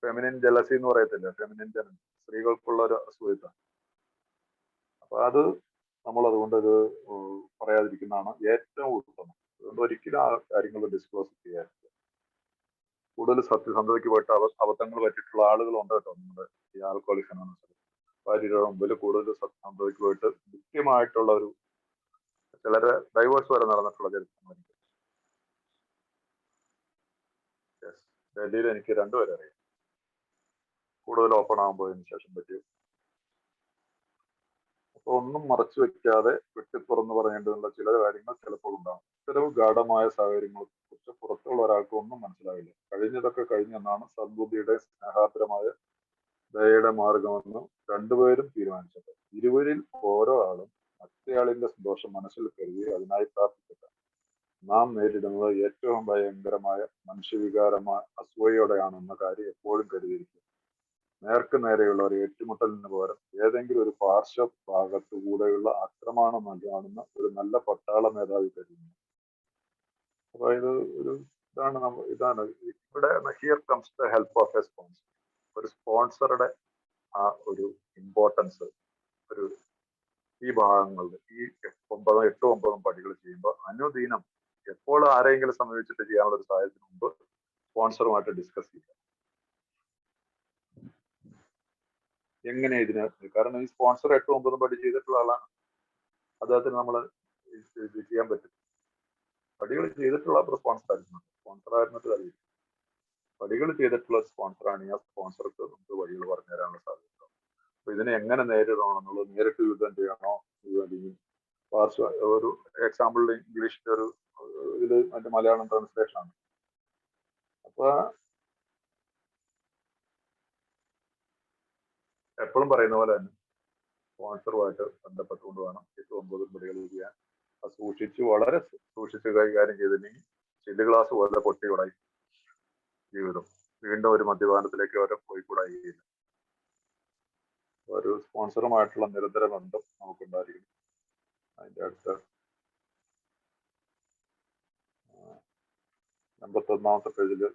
ഫെമിനിൻ ജലസി എന്ന് പറയത്തില്ല, ഫെമിനിൻ ജലൻ, സ്ത്രീകൾക്കുള്ള ഒരു അസൂയത. അപ്പൊ അത് നമ്മൾ അതുകൊണ്ട് ഇത് പറയാതിരിക്കുന്നതാണ് ഏറ്റവും ഉത്തമം. അതുകൊണ്ട് ഒരിക്കലും ആ കാര്യങ്ങൾ ഡിസ്ക്ലോസ് ചെയ്യാറില്ല. കൂടുതൽ സത്യസന്ധതയ്ക്ക് പോയിട്ട് അബദ്ധങ്ങൾ പറ്റിയിട്ടുള്ള ആളുകളുണ്ട് കേട്ടോ നമ്മുടെ ഈ ആൽക്കോളിക് അനോണിമസിൽ. ഭാര്യയുടെ മുമ്പിൽ കൂടുതൽ സത്യസന്ധതയ്ക്ക് പോയിട്ട് കൃത്യമായിട്ടുള്ള ഒരു ചിലരെ ഡൈവേഴ്സ് വരെ നടന്നിട്ടുള്ള ചരിത്രമായിരിക്കും. ഡൽഹിയിൽ എനിക്ക് രണ്ടുപേരെ അറിയാം. കൂടുതൽ ഓപ്പൺ ആകാൻ പോയതിനു ശേഷം പറ്റി. അപ്പൊ ഒന്നും മറച്ചു വെക്കാതെ വെട്ടിത്തുറന്ന് പറയേണ്ടതുള്ള ചില കാര്യങ്ങൾ ചിലപ്പോൾ ഉണ്ടാകും. ഇത്തരം ഗാഢമായ സാഹചര്യങ്ങളെ കുറിച്ച് പുറത്തുള്ള ഒരാൾക്ക് ഒന്നും മനസ്സിലാവില്ല. കഴിഞ്ഞതൊക്കെ കഴിഞ്ഞെന്നാണ് സദ്ബുദ്ധിയുടെ സ്നേഹാർദ്രമായ ദയയുടെ മാർഗമെന്ന് രണ്ടുപേരും തീരുമാനിച്ചത്. ഇരുവരിൽ ഓരോ ആളും മറ്റേയാളിന്റെ സന്തോഷം മനസ്സിൽ കരുതി അതിനായി പ്രാർത്ഥിക്കട്ടെ. നാം നേരിടുന്നത് ഏറ്റവും ഭയങ്കരമായ മനുഷ്യവികാരമായ അസൂയയോടെയാണെന്ന കാര്യം എപ്പോഴും കരുതിയിരിക്കും. നേർക്ക് നേരെയുള്ള ഒരു ഏറ്റുമുട്ടലിന് പകരം ഏതെങ്കിലും ഒരു പാർശ്വ ഭാഗത്തു കൂടെയുള്ള ആക്രമണം നൽകാണെന്ന ഒരു നല്ല പട്ടാള മേധാവി കരുതുന്നു. അതായത് ഒരു ഇതാണ് ഇവിടെ here comes the help of A sponsor. ഒരു സ്പോൺസറുടെ ആ ഒരു ഇമ്പോർട്ടൻസ് ഒരു ഈ ഭാഗങ്ങളിൽ ഈ 8-9 പടികൾ ചെയ്യുമ്പോൾ അനുദിനം എപ്പോൾ ആരെങ്കിലും സമീപിച്ചിട്ട് ചെയ്യാനുള്ള ഒരു സാഹചര്യത്തിന് മുമ്പ് സ്പോൺസറുമായിട്ട് ഡിസ്കസ് ചെയ്യുക. എങ്ങനെ ഇതിന്, കാരണം ഈ സ്പോൺസർ 8-9 പടി ചെയ്തിട്ടുള്ള ആളാണ്, അദ്ദേഹത്തിന് നമ്മൾ ഇത് ചെയ്യാൻ പറ്റും. പടികൾ ചെയ്തിട്ടുള്ള സ്പോൺസർ ആയിരുന്നു, സ്പോൺസർ ആയിരുന്നിട്ട് അറിയില്ല. പടികൾ ചെയ്തിട്ടുള്ള സ്പോൺസറാണ്. ആ സ്പോൺസർക്ക് നമുക്ക് വഴികൾ പറഞ്ഞു തരാനുള്ള സാധ്യത. അപ്പൊ ഇതിനെ എങ്ങനെ നേരിടണം എന്നുള്ളത്, നേരിട്ട് യുദ്ധം ചെയ്യണോ, അല്ലെങ്കിൽ ഒരു എക്സാമ്പിൾ ഇംഗ്ലീഷിന്റെ ഒരു ഇത് അതിന്റെ മലയാളം ട്രാൻസ്ലേഷൻ ആണ്. അപ്പൊ എപ്പോഴും പറയുന്ന പോലെ തന്നെ സ്പോൺസറുമായിട്ട് ബന്ധപ്പെട്ടുകൊണ്ട് വേണം 8-9 പടികൾ ചെയ്യാൻ. അത് വളരെ സൂക്ഷിച്ച് കൈകാര്യം ചെയ്തില്ലെങ്കിൽ ചില്ല് ഗ്ലാസ് പോലെ പൊട്ടിയുടായി ജീവിതം. വീണ്ടും ഒരു മദ്യപാനത്തിലേക്ക് അവരെ പോയിക്കൂടായില്ല. ഒരു സ്പോൺസറുമായിട്ടുള്ള നിരന്തര ബന്ധം നമുക്കുണ്ടായിരിക്കും. അതിന്റെ അടുത്ത് 81-ാമത്തെ പേജില്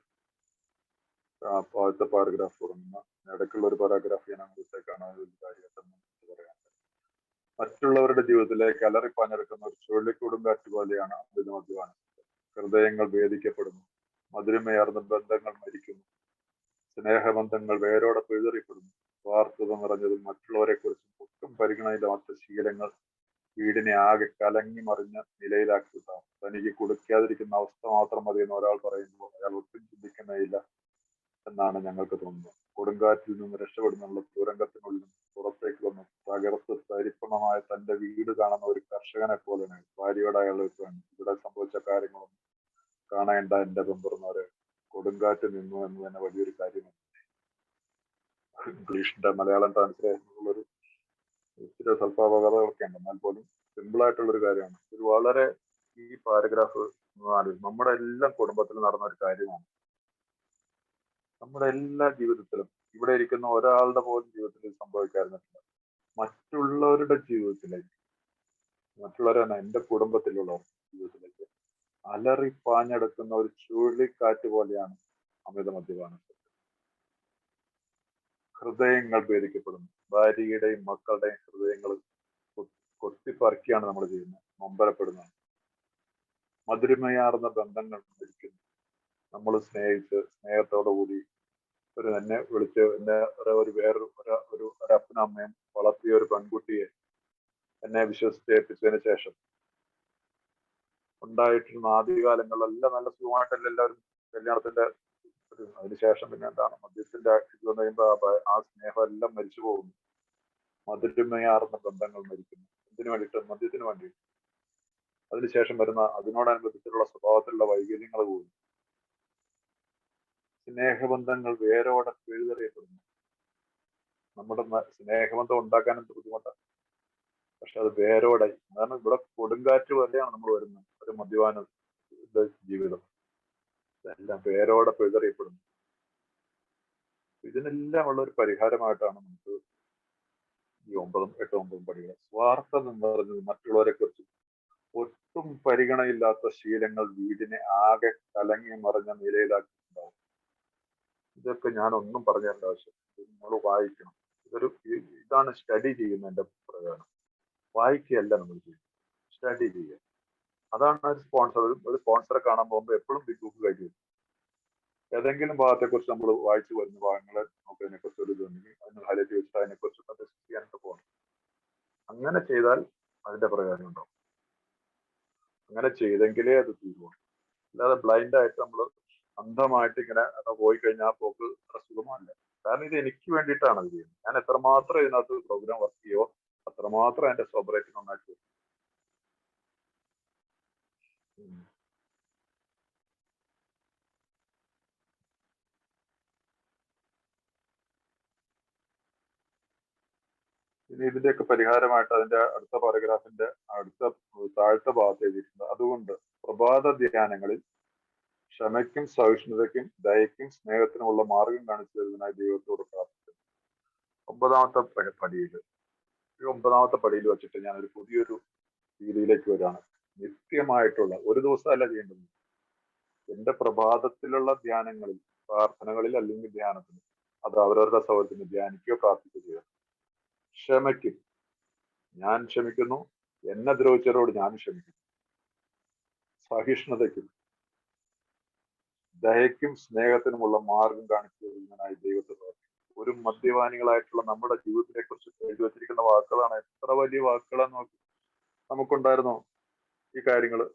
ആദ്യത്തെ പാരഗ്രാഫ് തുടങ്ങുന്ന ഇടയ്ക്കുള്ള ഒരു പാരാഗ്രാഫ് ഞാൻ അങ്ങോട്ടേക്കാണ് പറയാൻ. മറ്റുള്ളവരുടെ ജീവിതത്തിലേക്ക് അലറിപ്പാഞ്ഞെടുക്കുന്ന ഒരു ചുഴലിക്കൊടുങ്കാറ്റ് പോലെയാണ് അമിത മദ്യപാനം. ഹൃദയങ്ങൾ ഭേദിക്കപ്പെടുന്നു, മധുരമയാർന്ന ബന്ധങ്ങൾ മരിക്കുന്നു, സ്നേഹബന്ധങ്ങൾ വേരോടെ പിഴുതെറിയപ്പെടുന്നു. സ്വാർത്ഥത നിറഞ്ഞതും മറ്റുള്ളവരെ കുറിച്ചും ഒട്ടും പരിഗണനയില്ലാത്ത ശീലങ്ങൾ വീടിനെ ആകെ കലങ്ങി മറിഞ്ഞ നിലയിലാക്കിയിട്ടാണ്. തനിക്ക് കൊടുക്കാതിരിക്കുന്ന അവസ്ഥ മാത്രം മതി എന്ന് ഒരാൾ പറയുമ്പോൾ അയാൾ ഒട്ടും ചിന്തിക്കുന്നേയില്ല എന്നാണ് ഞങ്ങൾക്ക് തോന്നുന്നത്. കൊടുങ്കാറ്റിൽ നിന്ന് രക്ഷപ്പെടുന്നുള്ള തുരങ്കത്തിനുള്ളിൽ പുറത്തേക്ക് വന്ന് തകർത്ത് തരിപ്പണമായ തന്റെ വീട് കാണുന്ന ഒരു കർഷകനെ പോലെയാണ് ഭാര്യയോട് അയാൾ ഇവിടെ സംഭവിച്ച കാര്യങ്ങളൊന്നും കാണേണ്ട എന്റെ പെമ്പറുന്നവരെ, കൊടുങ്കാറ്റ് നിന്നു എന്ന് തന്നെ വലിയൊരു കാര്യമാണ്. ഇംഗ്ലീഷിന്റെ മലയാളം ട്രാൻസ്ലേഷനുള്ളൊരു ഇച്ചിരി സ്വല്പാപകഥകളൊക്കെ ഉണ്ട്, എന്നാൽ പോലും സിമ്പിൾ ആയിട്ടുള്ളൊരു കാര്യമാണ്. ഇത് വളരെ ഈ പാരഗ്രാഫ് നമ്മുടെ എല്ലാം കുടുംബത്തിൽ നടന്ന ഒരു കാര്യമാണ്. നമ്മുടെ എല്ലാ ജീവിതത്തിലും, ഇവിടെ ഇരിക്കുന്ന ഒരാളുടെ പോലും ജീവിതത്തിൽ സംഭവിക്കാതിരുന്നിട്ടില്ല. മറ്റുള്ളവരുടെ ജീവിതത്തിലേക്ക്, മറ്റുള്ളവരാണ് എന്റെ കുടുംബത്തിലുള്ള ജീവിതത്തിലേക്ക് അലറിപ്പാഞ്ഞെടുക്കുന്ന ഒരു ചുഴലിക്കാറ്റ് പോലെയാണ് അമിത മദ്യപാനം. ഹൃദയങ്ങൾ ഭേദിക്കപ്പെടുന്നു. ഭാര്യയുടെയും മക്കളുടെയും ഹൃദയങ്ങൾ കൊത്തിപ്പറിക്കുകയാണ് നമ്മൾ ചെയ്യുന്നത്, നൊമ്പരപ്പെടുന്നത്. മധുരമയാർന്ന ബന്ധങ്ങൾ മരിക്കുന്നു. നമ്മൾ സ്നേഹിച്ച് സ്നേഹത്തോടു കൂടി എന്നെ വിളിച്ച് എന്നെ ഒരു അപ്പനും അമ്മയും വളർത്തിയ ഒരു പെൺകുട്ടിയെ എന്നെ വിശ്വസിച്ചേൽപ്പിച്ചതിന് ശേഷം ഉണ്ടായിട്ടുള്ള ആദ്യകാലങ്ങളിലെല്ലാം നല്ല സുഖമായിട്ടല്ല എല്ലാവരും കല്യാണത്തിന്റെ അതിനുശേഷം പിന്നെ എന്താണ് മദ്യത്തിന്റെ ഇത് വന്നു കഴിയുമ്പോൾ ആ സ്നേഹം എല്ലാം മരിച്ചു പോകുന്നു. മധുരമയാർന്ന ബന്ധങ്ങൾ മരിക്കുന്നു. എന്തിനു വേണ്ടിയിട്ട്? മദ്യത്തിന് വേണ്ടിയിട്ട്. അതിനുശേഷം വരുന്ന അതിനോടനുബന്ധിച്ചിട്ടുള്ള സ്വഭാവത്തിലുള്ള വൈകല്യങ്ങൾ പോകുന്നു. സ്നേഹബന്ധങ്ങൾ വേരോടെ പിഴുതെറിയപ്പെടുന്നു. നമ്മുടെ സ്നേഹബന്ധം ഉണ്ടാക്കാനും ബുദ്ധിമുട്ടാണ്. പക്ഷെ അത് വേരോടെ, കാരണം ഇവിടെ കൊടുങ്കാറ്റ് പോലെയാണ് നമ്മൾ വരുന്നത്. ഒരു മദ്യപാന ജീവിതം എല്ലാം വേരോടെ പിഴുതെറിയപ്പെടുന്നു. ഇതിനെല്ലാം ഉള്ള ഒരു പരിഹാരമായിട്ടാണ് നമുക്ക് ഈ 9, 8, 9 പടികൾ. സ്വാർത്ഥം എന്ന് പറഞ്ഞത് മറ്റുള്ളവരെ കുറിച്ച് ഒട്ടും പരിഗണയില്ലാത്ത ശീലങ്ങൾ വീടിനെ ആകെ കലങ്ങി മറിഞ്ഞ നിലയിലാക്കിയിട്ടുണ്ടാവും. ഇതൊക്കെ ഞാൻ ഒന്നും പറഞ്ഞു തരേണ്ട ആവശ്യം, നമ്മൾ വായിക്കണം. ഇതാണ് സ്റ്റഡി ചെയ്യുന്നതിന്റെ പ്രധാനം. വായിക്കുകയല്ല നമ്മൾ ചെയ്യുന്നത്, സ്റ്റഡി ചെയ്യുക. അതാണ് ഒരു സ്പോൺസറെ കാണാൻ പോകുമ്പോൾ എപ്പോഴും ബിഗ് ബുക്ക് കഴിയും. ഏതെങ്കിലും ഭാഗത്തെക്കുറിച്ച് നമ്മൾ വായിച്ചു വരുന്ന ഭാഗങ്ങളെ നമുക്ക് അതിനെക്കുറിച്ച് ഒരു ഇതുണ്ടെങ്കിൽ അതിന് ഹൈലൈറ്റ് വെച്ചിട്ട് അതിനെക്കുറിച്ച് ഡിസ്കസ് ചെയ്യാനൊക്കെ പോകണം. അങ്ങനെ ചെയ്താൽ അതിന്റെ പ്രയോജനം ഉണ്ടാവും. അങ്ങനെ ചെയ്തെങ്കിലേ അത് തീരുള്ളൂ. അല്ലാതെ ബ്ലൈൻഡ് ആയിട്ട് നമ്മൾ അന്ധമായിട്ട് ഇങ്ങനെ പോയി കഴിഞ്ഞാൽ പോക്ക് അത്ര സുഖമല്ല. കാരണം ഇത് എനിക്ക് വേണ്ടിയിട്ടാണ് ഇത് ചെയ്യുന്നത്. ഞാൻ എത്രമാത്രം ഇതിനകത്ത് പ്രോഗ്രാം വർക്ക് ചെയ്യുമോ അത്രമാത്രം എന്റെ സോബറേറ്റ് നന്നായിട്ട് വരും. ഇനി ഇതിന്റെയൊക്കെ പരിഹാരമായിട്ട് അതിന്റെ അടുത്ത പാരഗ്രാഫിന്റെ അടുത്ത താഴത്തെ ഭാഗത്ത് എഴുതിയിട്ടുണ്ട്. അതുകൊണ്ട് പ്രഭാത ധ്യാനങ്ങളിൽ ക്ഷമയ്ക്കും സഹിഷ്ണുതയ്ക്കും ദയയ്ക്കും സ്നേഹത്തിനുമുള്ള മാർഗം കാണിച്ചു തരുന്നതിനായി ദൈവത്തോട് പ്രാർത്ഥിക്കുന്നു. 9ാമത്തെ പടിയിൽ, ഈ 9ാമത്തെ പടിയിൽ വെച്ചിട്ട് ഞാൻ ഒരു പുതിയൊരു രീതിയിലേക്ക് വരികയാണ്. നിത്യമായിട്ടുള്ള, ഒരു ദിവസമല്ല ചെയ്യേണ്ടത്. എന്റെ പ്രഭാതത്തിലുള്ള ധ്യാനങ്ങളിൽ, പ്രാർത്ഥനകളിൽ അല്ലെങ്കിൽ ധ്യാനത്തിൽ, അത് അവരവരുടെ സൗകര്യത്തിന് ധ്യാനിക്കുകയോ പ്രാർത്ഥിക്കുകയോ ചെയ്യുക. ക്ഷമയ്ക്കും, ഞാൻ ക്ഷമിക്കുന്നു, എന്നെ ദ്രോഹിച്ചവരോട് ഞാൻ ക്ഷമിക്കുന്നു. സഹിഷ്ണുതയ്ക്കും ദയയ്ക്കും സ്നേഹത്തിനുമുള്ള മാർഗം കാണിച്ചു തരുന്നതിനായി ദൈവത്തെ പ്രാർത്ഥിക്കുന്നു. ഒരു മദ്യപാനികളായിട്ടുള്ള നമ്മുടെ ജീവിതത്തിനെ കുറിച്ച് എഴുതി വച്ചിരിക്കുന്ന വാക്കുകളാണ്. എത്ര വലിയ വാക്കുകളാണ് നമുക്കുണ്ടായിരുന്നോ ഈ കാര്യങ്ങള്?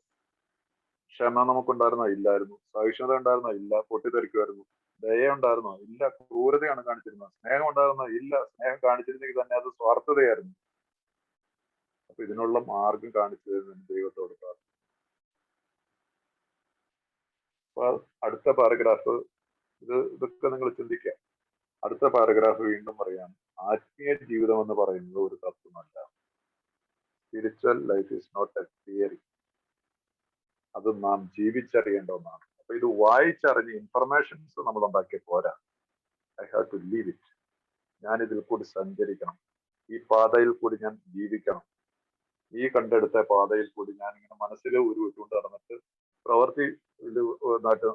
ക്ഷമ നമുക്കുണ്ടായിരുന്നോ? ഇല്ലായിരുന്നു. സഹിഷ്ണുത ഉണ്ടായിരുന്നോ? ഇല്ല. പൊട്ടിത്തെറിക്കുമായിരുന്നു. ദയ ഉണ്ടായിരുന്നോ? ഇല്ല. ക്രൂരതയാണ് കാണിച്ചിരുന്നത്. സ്നേഹം ഉണ്ടായിരുന്നോ? ഇല്ല. സ്നേഹം കാണിച്ചിരുന്നെങ്കിൽ തന്നെ അത് സ്വാർത്ഥതയായിരുന്നു. അപ്പൊ ഇതിനുള്ള മാർഗം കാണിച്ചു തരുന്നതിന് ദൈവത്തോട് പ്രാർത്ഥിക്കുന്നു. അപ്പൊ അടുത്ത പാരഗ്രാഫ്, ഇതൊക്കെ നിങ്ങൾ ചിന്തിക്കുക. അടുത്ത പാരഗ്രാഫ് വീണ്ടും പറയാണ്, ആത്മീയ ജീവിതം എന്ന് പറയുന്നത് ഒരു തത്വമല്ല. Spiritual life is not a theory. അത് നാം ജീവിച്ചറിയേണ്ട ഒന്നാണ്. അപ്പൊ ഇത് വായിച്ചറിഞ്ഞ് ഇൻഫർമേഷൻസ് നമ്മൾ ഉണ്ടാക്കിയ പോരാ. I have to leave it. ഞാൻ ഇതിൽ കൂടി സഞ്ചരിക്കണം. ഈ പാതയിൽ കൂടി ഞാൻ ജീവിക്കണം. ഈ കണ്ടെടുത്ത പാതയിൽ കൂടി ഞാൻ ഇങ്ങനെ മനസ്സിൽ ഉരുവിട്ടുകൊണ്ട് നടന്നിട്ട് പ്രവൃത്തി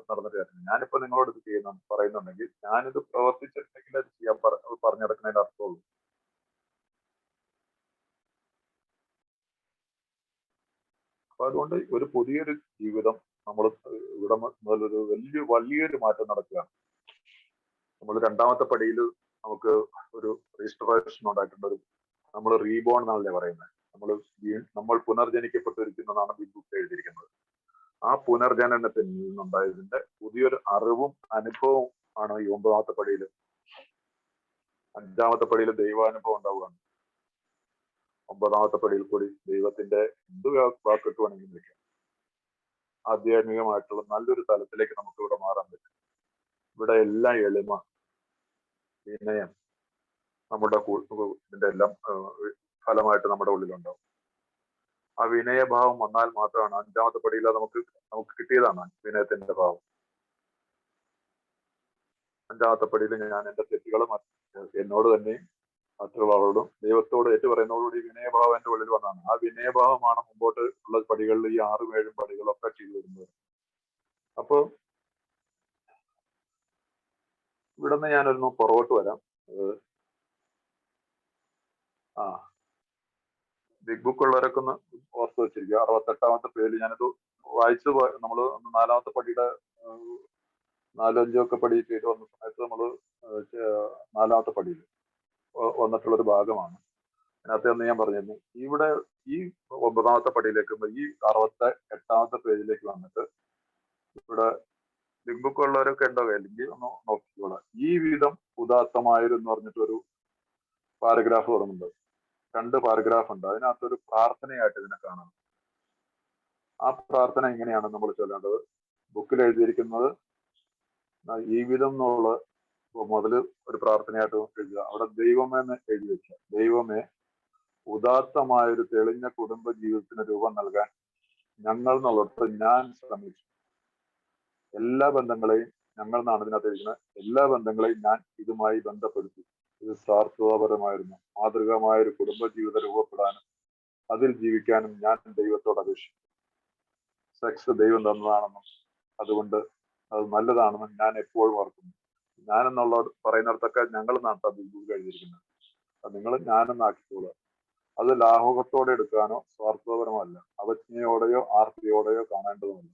നടന്നിട്ട് കാര്യമില്ല. ഞാനിപ്പോ നിങ്ങളോട് ഇത് പറയുന്നുണ്ടെങ്കിൽ ഞാനിത് പ്രവർത്തിച്ചിട്ടുണ്ടെങ്കിൽ അത് ചെയ്യാൻ പറഞ്ഞെടുക്കുന്നതിന്റെ അർത്ഥമുള്ളൂ. അപ്പൊ അതുകൊണ്ട് ഒരു പുതിയൊരു ജീവിതം നമ്മൾ ഇവിടെ മുതലൊരു വലിയൊരു മാറ്റം നടക്കുകയാണ്. നമ്മൾ 2ാമത്തെ പടിയിൽ നമുക്ക് ഒരു രജിസ്ട്രേഷൻ ഉണ്ടാക്കേണ്ട നമ്മൾ റീബോൺ എന്നാണല്ലേ പറയുന്നത്. നമ്മൾ പുനർജനിക്കപ്പെട്ടിരിക്കുന്നതാണ് ബിഗ് ബുക്ക് എഴുതിയിരിക്കുന്നത്. ആ പുനർജനനത്തിൽ നിന്നുണ്ടായതിന്റെ പുതിയൊരു അറിവും അനുഭവവും ആണ് ഈ 9ാമത്തെ പടിയിൽ. 5ാമത്തെ പടിയിൽ ദൈവാനുഭവം ഉണ്ടാവുകയാണ്. 9ാമത്തെ പടിയിൽ കൂടി ദൈവത്തിന്റെ എന്ത് വാക്കിട്ട് വേണമെങ്കിലും വിളിക്കാം. ആധ്യാത്മികമായിട്ടുള്ള നല്ലൊരു തലത്തിലേക്ക് നമുക്ക് ഇവിടെ മാറാൻ പറ്റും. ഇവിടെ എല്ലാം എളിമ, വിനയം നമ്മുടെ ഇതിന്റെ എല്ലാം ഫലമായിട്ട് നമ്മുടെ ഉള്ളിലുണ്ടാവും. ആ വിനയഭാവം വന്നാൽ മാത്രമാണ് 5ാമത്തെ പടിയിൽ നമുക്ക് കിട്ടിയതാണ് വിനയത്തിന്റെ ഭാവം. 5ാമത്തെ പടിയിൽ ഞാൻ എന്റെ തെറ്റുകളും എന്നോട് തന്നെയും മറ്റുള്ളവരോടും ദൈവത്തോട് ഏറ്റുപറയുന്നതോടുകൂടി വിനയഭാവം എന്റെ ഉള്ളിൽ വന്നതാണ്. ആ വിനയഭാവമാണ് മുമ്പോട്ട് ഉള്ള പടികളിൽ ഈ 6, 7 പടികളൊക്കെ ചെയ്തു വരുന്നത്. അപ്പൊ ഇവിടുന്ന് ഞാനൊന്ന് പുറകോട്ട് വരാം. ബിഗ് ബുക്ക് ഉള്ളവരൊക്കെ ഒന്ന് ഓർത്ത് വെച്ചിരിക്കുക. 68ാമത്തെ പേജിൽ ഞാനത് വായിച്ചു. നമ്മള് 4ാമത്തെ പടിയുടെ 4, 5 ഒക്കെ പടി ചെയ്ത് വന്ന സമയത്ത് നമ്മള് 4ാമത്തെ പടിയിൽ വന്നിട്ടുള്ളൊരു ഭാഗമാണ്. അതിനകത്ത് എന്ന് ഞാൻ പറഞ്ഞിരുന്നു, ഇവിടെ ഈ 9ാമത്തെ പടിയിലേക്ക് ഈ 68ാമത്തെ പേജിലേക്ക് വന്നിട്ട് ഇവിടെ ബിഗ് ബുക്ക് ഉള്ളവരൊക്കെ ഉണ്ടോ അല്ലെങ്കിൽ ഒന്ന് നോക്കിക്കോളാം. ഈ വിധം ഉദാത്തമായിരുന്നു പറഞ്ഞിട്ടൊരു പാരഗ്രാഫ് തുടങ്ങുന്നുണ്ട്. 2 പാരഗ്രാഫ് ഉണ്ട്. അതിനകത്തൊരു പ്രാർത്ഥനയായിട്ട് ഇതിനെ കാണാം. ആ പ്രാർത്ഥന എങ്ങനെയാണ് നമ്മൾ ചൊല്ലേണ്ടത്? ബുക്കിൽ എഴുതിയിരിക്കുന്നത് ഈ വിധം എന്നുള്ള മുതല് ഒരു പ്രാർത്ഥനയായിട്ട് എഴുതുക. അവിടെ ദൈവമേന്ന് എഴുതി വെക്കുക. ദൈവമേ, ഉദാത്തമായ ഒരു തെളിഞ്ഞ കുടുംബ ജീവിതത്തിന് രൂപം നൽകാൻ ഞങ്ങൾ എന്നുള്ളത് ഞാൻ ശ്രമിച്ചു. എല്ലാ ബന്ധങ്ങളെയും, ഞങ്ങൾ എന്നാണ് ഇതിനകത്ത് എഴുതുന്നത്, എല്ലാ ബന്ധങ്ങളെയും ഞാൻ ഇതുമായി ബന്ധപ്പെടുത്തി. ഇത് സ്വാർത്ഥതാപരമായിരുന്നു. മാതൃകമായ ഒരു കുടുംബ ജീവിതം രൂപപ്പെടാനും അതിൽ ജീവിക്കാനും ഞാൻ ദൈവത്തോട് അപേക്ഷിച്ചു. സെക്സ് ദൈവം തന്നതാണെന്നും അതുകൊണ്ട് അത് നല്ലതാണെന്നും ഞാൻ എപ്പോഴും ഓർക്കുന്നു. ഞാനെന്നുള്ള പറയുന്നിടത്തൊക്കെ ഞങ്ങൾ എന്നാണ് ബിബിൾ എഴുതിയിരിക്കുന്നത്. അത് നിങ്ങൾ ഞാനെന്നാക്കിക്കോളുക. അത് ലാഘവത്തോടെ എടുക്കാനോ സ്വാർത്ഥപരമോ അല്ല. അവജ്ഞയോടെയോ ആർത്തിയോടെയോ കാണേണ്ടതുമല്ല.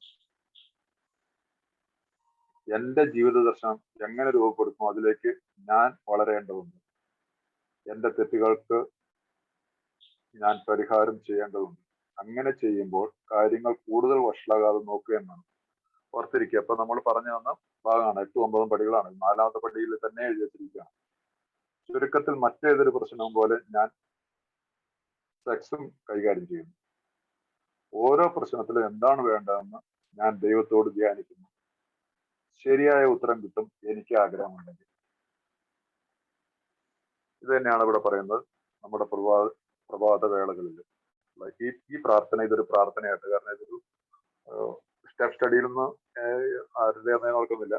എന്റെ ജീവിത ദർശനം എങ്ങനെ രൂപപ്പെടുത്തുമോ അതിലേക്ക് ഞാൻ വളരേണ്ടതുണ്ട്. എന്റെ തെറ്റുകൾക്ക് ഞാൻ പരിഹാരം ചെയ്യേണ്ടതുണ്ട്. അങ്ങനെ ചെയ്യുമ്പോൾ കാര്യങ്ങൾ കൂടുതൽ വഷളാകാതെ നോക്കുക എന്നാണ്. ഓർത്തിരിക്കുക. അപ്പൊ നമ്മൾ പറഞ്ഞു തന്ന ഭാഗമാണ് 8-9 പടികളാണ്. 4ാമത്തെ പടിയിൽ തന്നെ എഴുതി വെച്ചിരിക്കുകയാണ്. ചുരുക്കത്തിൽ മറ്റേതൊരു പ്രശ്നവും പോലെ ഞാൻ സെക്സും കൈകാര്യം ചെയ്യുന്നു. ഓരോ പ്രശ്നത്തിലും എന്താണ് വേണ്ടതെന്ന് ഞാൻ ദൈവത്തോട് ധ്യാനിക്കുന്നു. ശരിയായ ഉത്തരം കിട്ടും എനിക്ക് ആഗ്രഹമുണ്ടെങ്കിൽ. ഇത് തന്നെയാണ് ഇവിടെ പറയുന്നത്. നമ്മുടെ പ്രഭാത വേളകളിൽ ഈ പ്രാർത്ഥന ഇതൊരു പ്രാർത്ഥനയായിട്ട്, കാരണം ഇതൊരു സ്റ്റെപ്പ് സ്റ്റഡിയിൽ നിന്ന് ആരുടേതാണെന്ന് ഓർക്കുന്നില്ല.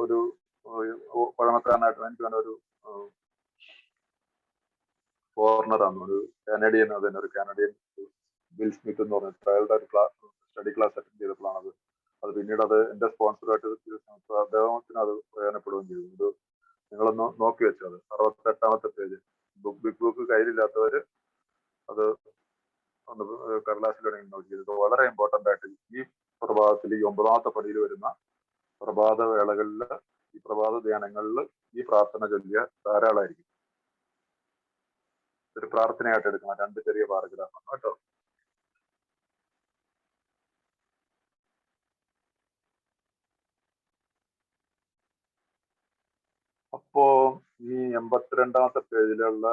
ഒരു പഴമക്കാരനായിട്ട് എനിക്ക് തന്നെ ഒരു ഫോറിനറാണ്, ഒരു കാനഡിയൻ. അതിന് ഒരു കാനഡിയൻ ബിൽ സ്മിത്ത് എന്ന് പറഞ്ഞ ട്രയലുടെ ഒരു സ്റ്റഡി ക്ലാസ് അറ്റൻഡ് ചെയ്തപ്പോഴാണ് അത് പിന്നീട് അത് എന്റെ സ്പോൺസറായിട്ട് അദ്ദേഹത്തിന് അത് പ്രയോജനപ്പെടുകയും ചെയ്തു. ഇത് നിങ്ങളൊന്ന് നോക്കി വെച്ചത് 68ാമത്തെ പേജ്. ബിഗ് ബുക്ക് കയ്യിലില്ലാത്തവര് അത് ഒന്ന് കടലാസിൽ നോക്കിയത് വളരെ ഇമ്പോർട്ടന്റ് ആയിട്ട് ഈ പ്രഭാതത്തിൽ ഈ 9ാമത്തെ പടിയിൽ വരുന്ന പ്രഭാത വേളകളിൽ, ഈ പ്രഭാത ധ്യാനങ്ങളിൽ ഈ പ്രാർത്ഥന ചൊല്ലിയ ധാരാളമായിരിക്കും. ഒരു പ്രാർത്ഥനയായിട്ട് എടുക്കണം. 2 ചെറിയ പാരഗ്രാഫാണ് കേട്ടോ. അപ്പോ ഈ 82ാമത്തെ പേജിലുള്ള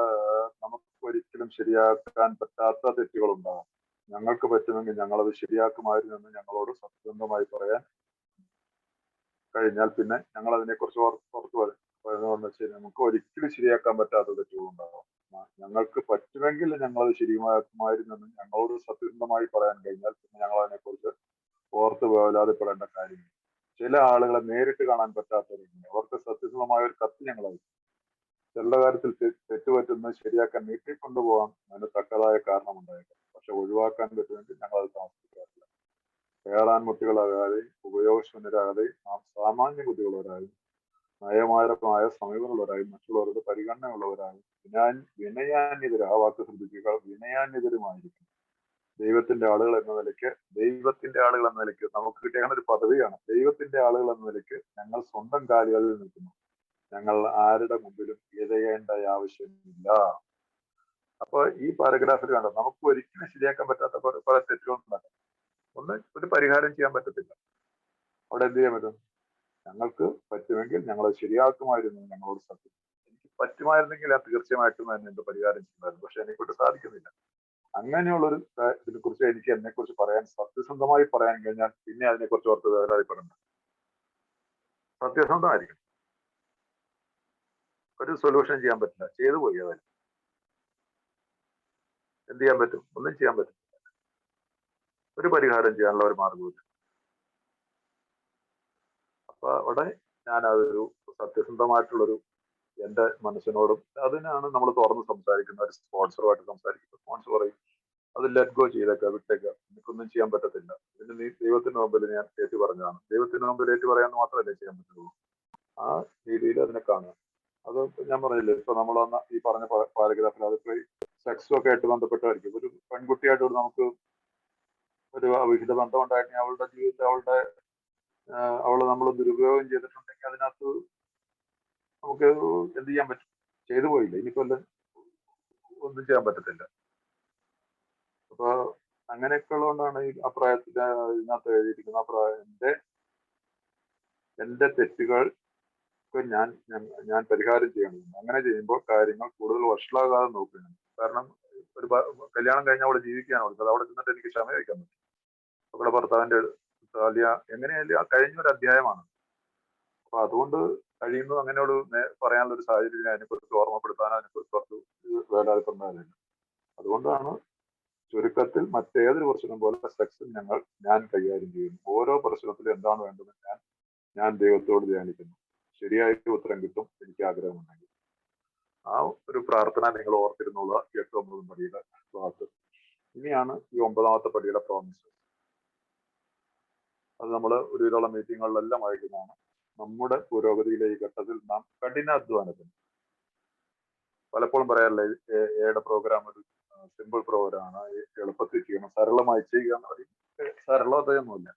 നമുക്ക് ഒരിക്കലും ശരിയാക്കാൻ പറ്റാത്ത തെറ്റുകളുണ്ടാകും. ഞങ്ങൾക്ക് പറ്റുമെങ്കിൽ ഞങ്ങളത് ശരിയാക്കുമായിരുന്നു എന്ന് ഞങ്ങളോട് സത്യസന്ധമായി പറയാൻ കഴിഞ്ഞാൽ പിന്നെ ഞങ്ങൾ അതിനെക്കുറിച്ച് ഓർത്ത് പറയുന്നതെന്ന് വെച്ചാൽ നമുക്ക് ഒരിക്കലും ശരിയാക്കാൻ പറ്റാത്ത തെറ്റുകളുണ്ടാകും. ഞങ്ങൾക്ക് പറ്റുമെങ്കിൽ ഞങ്ങളത് ശരിയാക്കുമായിരുന്നെന്ന് ഞങ്ങളോട് സത്യസന്ധമായി പറയാൻ കഴിഞ്ഞാൽ പിന്നെ ഞങ്ങൾ അതിനെക്കുറിച്ച് ഓർത്ത് വേവലാതിപ്പെടേണ്ട കാര്യമില്ല. ചില ആളുകളെ നേരിട്ട് കാണാൻ പറ്റാത്തവരുണ്ട്. അവർക്ക് സത്യസന്ധമായ ഒരു കത്ത് ഞങ്ങൾ അയക്കും. ചില കാര്യത്തിൽ തെറ്റുപറ്റുന്നത് ശരിയാക്കാൻ നീട്ടിക്കൊണ്ടുപോകാൻ അതിന് തക്കതായ കാരണമുണ്ടായേക്കാം. പക്ഷെ ഒഴിവാക്കാൻ പറ്റുമെങ്കിൽ ഞങ്ങൾ അത് താമസിക്കാറില്ല. ഏറാൻ മുട്ടികളാകാതെയും ഉപയോഗശൂന്യരാകാതെയും നാം സാമാന്യ ബുദ്ധികളുള്ളവരായും നയമാരമായ സമീപനമുള്ളവരായും മറ്റുള്ളവരുടെ പരിഗണനയുള്ളവരായും വിനയാന്യതരും, ആ വാക്ക് ശ്രദ്ധിക്കുക, വിനയാന്യതരുമായിരിക്കും. ദൈവത്തിന്റെ ആളുകൾ എന്ന നിലയ്ക്ക് നമുക്ക് കിട്ടിയ ഒരു പദവിയാണ്. ദൈവത്തിന്റെ ആളുകൾ എന്ന നിലയ്ക്ക് ഞങ്ങൾ സ്വന്തം കാലുകളിൽ നിൽക്കുന്നു. ഞങ്ങൾ ആരുടെ മുമ്പിലും ഇഴയേണ്ട ആവശ്യമില്ല. അപ്പൊ ഈ പാരഗ്രാഫിൽ കണ്ടോ, നമുക്ക് ഒരിക്കലും ശരിയാക്കാൻ പറ്റാത്ത പല തെറ്റുകളുണ്ടാകും. ഒരു പരിഹാരം ചെയ്യാൻ പറ്റത്തില്ല. അവിടെ എന്ത് ചെയ്യാൻ പറ്റും? ഞങ്ങൾക്ക് പറ്റുമെങ്കിൽ ഞങ്ങൾ ശരിയാക്കുമായിരുന്നു ഞങ്ങളോട് സത്യം. എനിക്ക് പറ്റുമായിരുന്നെങ്കിൽ അത് തീർച്ചയായിട്ടും തന്നെ എന്ത് പരിഹാരം ചെയ്യുമായിരുന്നു. പക്ഷെ എന്നെക്കൊണ്ട് സാധിക്കുന്നില്ല. അങ്ങനെയുള്ളൊരു ഇതിനെ കുറിച്ച് എനിക്ക് എന്നെക്കുറിച്ച് പറയാൻ, സത്യസന്ധമായി പറയാൻ കഴിഞ്ഞാൽ പിന്നെ അതിനെക്കുറിച്ച് ഓർത്ത് വേവലാതിപ്പെടണ്ട. സത്യസന്ധമായിരിക്കും. ഒരു സൊല്യൂഷൻ ചെയ്യാൻ പറ്റില്ല, ചെയ്തു പോയി. അതിന് എന്ത് ചെയ്യാൻ പറ്റും? ഒന്നും ചെയ്യാൻ പറ്റില്ല. ഒരു പരിഹാരം ചെയ്യാനുള്ള ഒരു മാർഗമില്ല. അപ്പൊ അവിടെ ഞാൻ അതൊരു സത്യസന്ധമായിട്ടുള്ളൊരു എന്റെ മനസ്സിനോടും, അതിനാണ് നമ്മൾ തുറന്ന് സംസാരിക്കുന്ന ഒരു സ്പോൺസറുമായിട്ട് സംസാരിക്കുന്നത്. സ്പോൺസർ പറയും അത് ലെറ്റ് ഗോ ചെയ്തേക്കാം, വിട്ടേക്കാം, എനിക്കൊന്നും ചെയ്യാൻ പറ്റത്തില്ല. ഇതിന് നീ ദൈവത്തിന്റെ മുമ്പിൽ ഞാൻ ഏറ്റു പറഞ്ഞതാണ്. ദൈവത്തിന്റെ മുമ്പിൽ ഏറ്റു പറയാന്ന് മാത്രമല്ലേ ചെയ്യാൻ പറ്റുള്ളൂ. ആ രീതിയിൽ അതിനെ കാണുക. അത് ഞാൻ പറഞ്ഞില്ലേ, ഇപ്പൊ നമ്മൾ ഈ പറഞ്ഞ പാരഗ്രാഫിൽ അതിപ്പോ സെക്സും ഒക്കെ ആയിട്ട് ബന്ധപ്പെട്ടായിരിക്കും. ഒരു പെൺകുട്ടിയായിട്ട് നമുക്ക് ഒരു അവിഹിത ബന്ധം ഉണ്ടായിട്ട് അവളുടെ ജീവിതത്തെ അവള് നമ്മൾ ദുരുപയോഗം ചെയ്തിട്ടുണ്ടെങ്കിൽ അതിനകത്ത് നമുക്ക് എന്ത് ചെയ്യാൻ പറ്റും? ചെയ്തു പോയില്ല, ഇനിയിപ്പോ ഒന്നും ചെയ്യാൻ പറ്റത്തില്ല. അപ്പൊ അങ്ങനെയൊക്കെ ഉള്ളതുകൊണ്ടാണ് ഈ അഭിപ്രായത്തിന്റെ ഇതിനകത്ത് എഴുതിയിരിക്കുന്ന എന്റെ തെറ്റുകൾ ഞാൻ പരിഹാരം ചെയ്യണം. അങ്ങനെ ചെയ്യുമ്പോൾ കാര്യങ്ങൾ കൂടുതൽ വഷളാകാതെ നോക്കുകയാണ്. കാരണം ഒരു കല്യാണം കഴിഞ്ഞ അവള് ജീവിക്കാൻ അവൾക്ക് അവിടെ ചെന്നിട്ട് എനിക്ക് ക്ഷമ വയ്ക്കാൻ പറ്റും. അവളുടെ ഭർത്താവിന്റെ എങ്ങനെയായാലും ആ കഴിഞ്ഞ ഒരു അധ്യായമാണ്. അപ്പൊ അതുകൊണ്ട് കഴിയുന്നത് അങ്ങനെയുള്ള പറയാനുള്ള ഒരു സാഹചര്യം അതിനെക്കുറിച്ച് ഓർമ്മപ്പെടുത്താനോ അതിനെക്കുറിച്ച് കുറച്ച് വേലാതിപ്പുണ്ടാകില്ല. അതുകൊണ്ടാണ് ചുരുക്കത്തിൽ മറ്റേതൊരു പ്രശ്നം പോലെ സെക്സ് ഞാൻ കൈകാര്യം ചെയ്യുന്നു. ഓരോ പ്രശ്നത്തിലും എന്താണ് വേണ്ടത് ഞാൻ ദൈവത്തോട് ധ്യാനിക്കുന്നു. ശരിയായിട്ട് ഉത്തരം കിട്ടും എനിക്ക് ആഗ്രഹമുണ്ടെങ്കിൽ. ആ ഒരു പ്രാർത്ഥന നിങ്ങൾ ഓർത്തിരുന്നുള്ള 8-9 പടിയുടെ ഭാഗത്ത്. ഇനിയാണ് ഈ 9ാമത്തെ പടിയുടെ പ്രോമിസ്. അത് നമ്മൾ ഒരുവിധമുള്ള മീറ്റിങ്ങുകളിലെല്ലാം വായിക്കുന്നതാണ്. നമ്മുടെ പുരോഗതിയിലെ ഈ ഘട്ടത്തിൽ നാം കഠിനാധ്വാനത്തിന്, പലപ്പോഴും പറയാറില്ല എയുടെ പ്രോഗ്രാം ഒരു സിമ്പിൾ പ്രോഗ്രാമാണ്, എളുപ്പത്തിൽ ചെയ്യണം, സരളമായി ചെയ്യുക എന്ന് പറയും. സരളതയൊന്നുമില്ല,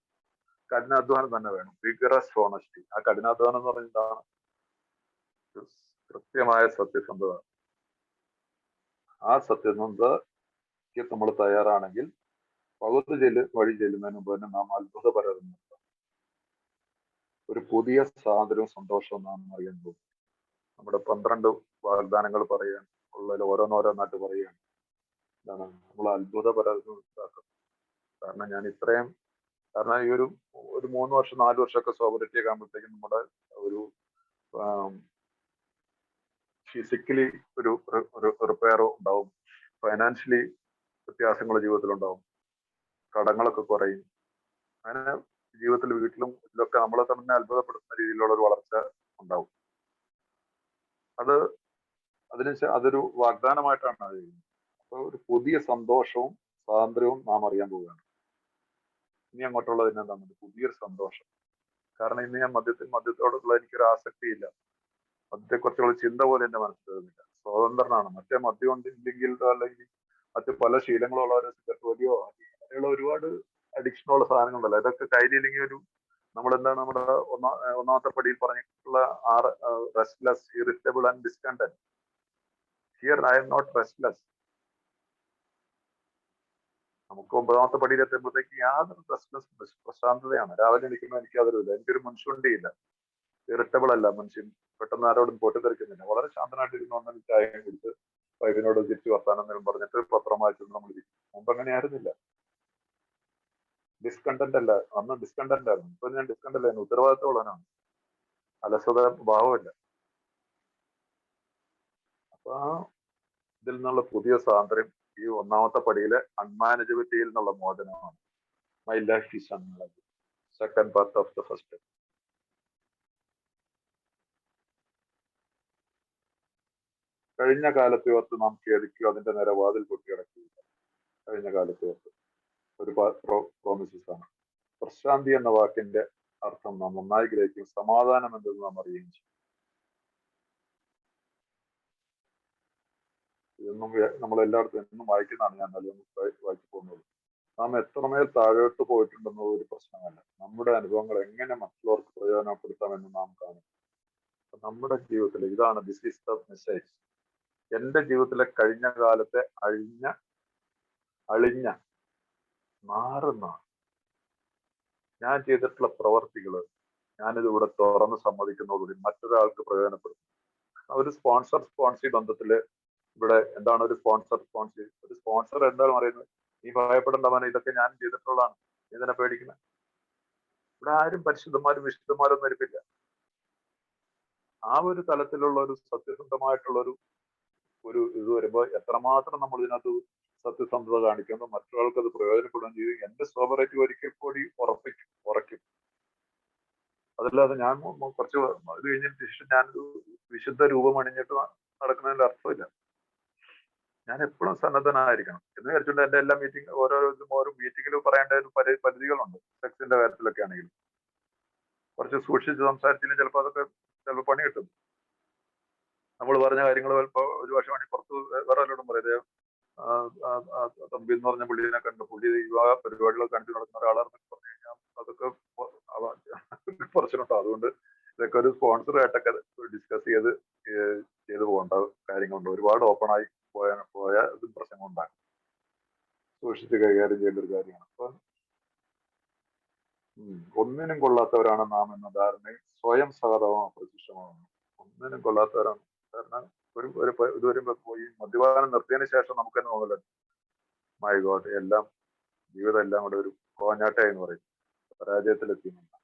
കഠിനാധ്വാനം തന്നെ വേണം. Vigorous honesty. ആ കഠിനാധ്വാനം എന്ന് പറയുന്നതാണ് കൃത്യമായ സത്യസന്ധത. ആ സത്യസന്ധതയ്ക്ക് നമ്മൾ തയ്യാറാണെങ്കിൽ പകുതി വഴി ചെല്ലുന്നതിന് മുമ്പ് തന്നെ നാം അത്ഭുതപരത ഒരു പുതിയ സ്വാതന്ത്ര്യവും സന്തോഷവും നാം അറിയാൻ പോകും. നമ്മുടെ 12 വാഗ്ദാനങ്ങൾ പറയാൻ ഉള്ളതിൽ ഓരോന്നോരോന്നായിട്ട് പറയുകയാണ്. എന്താണ് നമ്മൾ അത്ഭുതപരത. കാരണം ഞാൻ ഇത്രയും, കാരണം ഈ ഒരു 3 വർഷം 4 വർഷമൊക്കെ സോബറിറ്റി ഒക്കെ ആകുമ്പോഴത്തേക്കും നമ്മുടെ ഒരു ഫിസിക്കലി ഒരു റിപ്പയറോ ഉണ്ടാവും, ഫൈനാൻഷ്യലി വ്യത്യാസങ്ങൾ ജീവിതത്തിലുണ്ടാവും, കടങ്ങളൊക്കെ കുറയും. അങ്ങനെ ജീവിതത്തിൽ വീട്ടിലും ഇതിലൊക്കെ നമ്മളെ തന്നെ അത്ഭുതപ്പെടുത്തുന്ന രീതിയിലുള്ള ഒരു വളർച്ച ഉണ്ടാവും. അതൊരു വാഗ്ദാനമായിട്ടാണ് അത് ചെയ്യുന്നത്. അപ്പോൾ ഒരു പുതിയ സന്തോഷവും സ്വാതന്ത്ര്യവും നാം അറിയാൻ പോവുകയാണ്. ഇനി അങ്ങോട്ടുള്ളത് എന്താണ്? പുതിയൊരു സന്തോഷം. കാരണം ഇന്ന് ഞാൻ മദ്യത്തോടുള്ള എനിക്കൊരു ആസക്തിയില്ല. മദ്യത്തെക്കുറിച്ചുള്ള ചിന്ത പോലെ എന്റെ മനസ്സിൽ വരുന്നില്ല. സ്വതന്ത്രനാണ്. മറ്റേ മദ്യം കൊണ്ടില്ലെങ്കിൽ അല്ലെങ്കിൽ മറ്റു പല ശീലങ്ങളുള്ളവരെ സിഗരറ്റ് വലിയോ അങ്ങനെയുള്ള ഒരുപാട് അഡിക്ഷനുള്ള സാധനങ്ങളുണ്ടല്ലോ. ഇതൊക്കെ കയ്യിലില്ലെങ്കിൽ നമ്മളെന്താണ് നമ്മുടെ ഒന്നാമത്തെ പടിയിൽ പറഞ്ഞിട്ടുള്ള restless, irritable and discontent. Here I am not restless. നമുക്ക് 9ാമത്തെ പടിയിൽ എത്തുമ്പോഴത്തേക്ക് യാതൊരു റെസ്റ്റ്ലെസ്, പ്രശാന്തതയാണ്. രാവിലെ എണീക്കുമ്പോൾ എനിക്ക് അതൊരുമില്ല. എനിക്കൊരു മുൻഷുണ്ടിയില്ല. ഇറിറ്റബിൾ അല്ല മനുഷ്യൻ. പെട്ടെന്ന് ആരോടും പൊട്ടിത്തെറിക്കുന്നില്ല. വളരെ ശാന്തനായിട്ടിരുന്ന് വന്നാൽ ചായയും കുടിച്ച് വൈഫിനോട് തിരിച്ചു വർത്താനം പറഞ്ഞിട്ട് പത്രം വായിച്ചു നമ്മൾ ഇരിക്കും. മുമ്പ് അങ്ങനെ ആയിരുന്നില്ല. ഡിസ്കണ്ടന്റ് അല്ല, അന്ന് ഡിസ്കണ്ടന്റ് ആയിരുന്നു. ഇപ്പൊ ഞാൻ ഡിസ്കണ്ടന്റ് ആയിരുന്നു, ഉത്തരവാദിത്തമുള്ളവനാണ്. അലസത ഭാവമില്ല. അപ്പൊ ഇതിൽ നിന്നുള്ള പുതിയ സ്വാതന്ത്ര്യം ഈ 1ാമത്തെ പടിയിലെ അൺമാനേജബിലിറ്റിയിൽ നിന്നുള്ള മോചനമാണ്. My life is unmanageable. Second part of the first. കഴിഞ്ഞ കാലത്തെ ഓർത്ത് നാം ഖേദിക്കുക, അതിന്റെ നേരെ വാതിൽ കൊട്ടിയടക്കുകയില്ല. കഴിഞ്ഞ കാലത്തെ ഓർത്ത് ഒരു പ്രോമിസസ് ആണ്. പ്രശാന്തി എന്ന വാക്കിന്റെ അർത്ഥം നാം നന്നായി ഗ്രഹിക്കും. സമാധാനം എന്തെന്ന് നാം അറിയുകയും ചെയ്യും. ഇതൊന്നും നമ്മളെല്ലായിടത്തും എന്നും വായിക്കുന്നതാണ്. ഞാൻ നല്ലൊന്നും വായിച്ചു പോകുന്നത്. നാം എത്രമേൽ താഴോട്ട് പോയിട്ടുണ്ടെന്നത് ഒരു പ്രശ്നമല്ല. നമ്മുടെ അനുഭവങ്ങൾ എങ്ങനെ മറ്റുള്ളവർക്ക് പ്രയോജനപ്പെടുത്താമെന്ന് നാം കാണും. നമ്മുടെ ജീവിതത്തിൽ ഇതാണ് ദിസ് ഈസ് ദ മെസ്സേജ്. എന്റെ ജീവിതത്തിലെ കഴിഞ്ഞ കാലത്തെ അളിഞ്ഞ മാറുന്ന ഞാൻ ചെയ്തിട്ടുള്ള പ്രവർത്തികള് ഞാനിതിവിടെ തുറന്ന് സമ്മതിക്കുന്നതോടുകൂടി മറ്റൊരാൾക്ക് പ്രയോജനപ്പെടുത്തും. ഒരു സ്പോൺസി ബന്ധത്തില് ഇവിടെ എന്താണ് ഒരു സ്പോൺസർ എന്താണ് പറയുന്നത്? നീ ഭയപ്പെടേണ്ടവനെ, ഇതൊക്കെ ഞാൻ ചെയ്തിട്ടുള്ളതാണ്, ഇതിനെ പേടിക്കുന്നത്. ഇവിടെ ആരും പരിശുദ്ധന്മാരും വിശുദ്ധന്മാരൊന്നും ഇരിപ്പില്ല. ആ ഒരു തലത്തിലുള്ള ഒരു സത്യസന്ധമായിട്ടുള്ള ഒരു ഇത് വരുമ്പോൾ എത്രമാത്രം നമ്മൾ ഇതിനകത്ത് സത്യസന്ധത കാണിക്കുന്നു, മറ്റൊരാൾക്ക് അത് പ്രയോജനപ്പെടുകയും ചെയ്യും. എന്റെ സോബറേറ്റ് ഒരിക്കൽ കൂടി ഉറയ്ക്കും. അതല്ലാതെ ഞാൻ കുറച്ച് ഇത് കഴിഞ്ഞതിന് ശേഷം ഞാനൊരു വിശുദ്ധ രൂപം അണിഞ്ഞിട്ട് നടക്കുന്നതിന്റെ അർത്ഥമില്ല. ഞാൻ എപ്പോഴും സന്നദ്ധനായിരിക്കണം എന്ന് വിചാരിച്ചുകൊണ്ട് എന്റെ എല്ലാ ഓരോ മീറ്റിങ്ങിലും പറയേണ്ട പരിധികളുണ്ട്. സെക്സിന്റെ കാര്യത്തിലൊക്കെ ആണെങ്കിലും കുറച്ച് സൂക്ഷിച്ച് സംസാരിച്ചില്ലെങ്കിൽ ചിലപ്പോൾ പണി കിട്ടും. നമ്മൾ പറഞ്ഞ കാര്യങ്ങൾ ചിലപ്പോൾ ഒരു പക്ഷേ പണി പുറത്ത് വേറെ വല്ലതും പറയുന്നത് തമ്പി എന്ന് പറഞ്ഞ പുള്ളിനെ കണ്ട് പുള്ളി വിവാഹ പരിപാടികളൊക്കെ കാണിച്ചു നടക്കുന്ന ഒരാളാണെന്നൊക്കെ പറഞ്ഞു കഴിഞ്ഞാൽ അതൊക്കെ കുറച്ചിട്ടുണ്ടോ. അതുകൊണ്ട് ഇതൊക്കെ ഒരു സ്പോൺസറായിട്ടൊക്കെ ഡിസ്കസ് ചെയ്ത് പോകേണ്ട കാര്യങ്ങളുണ്ട്. ഒരുപാട് ഓപ്പണായി പോയ ഇതും പ്രശ്നങ്ങൾ ഉണ്ടാകും. സൂക്ഷിച്ച് കൈകാര്യം ചെയ്യേണ്ട ഒരു കാര്യമാണ്. അപ്പൊ ഒന്നിനും കൊള്ളാത്തവരാണ് നാം എന്ന ധാരണയിൽ സ്വയം സഹതവും അപ്രത്യക്ഷമാകുന്നു. ഒന്നിനും കൊള്ളാത്തവരാണ്. കാരണം ഇതുവരെ പോയി മദ്യപാനം നിർത്തിയതിനു ശേഷം നമുക്ക് തന്നെ തോന്നല്ലോ, മൈ ഗോഡ്, ജീവിതം എല്ലാം കൂടെ ഒരു കോഞ്ഞാട്ട എന്ന് പറയും, പരാജയത്തിലെത്തിയുന്നുണ്ട്.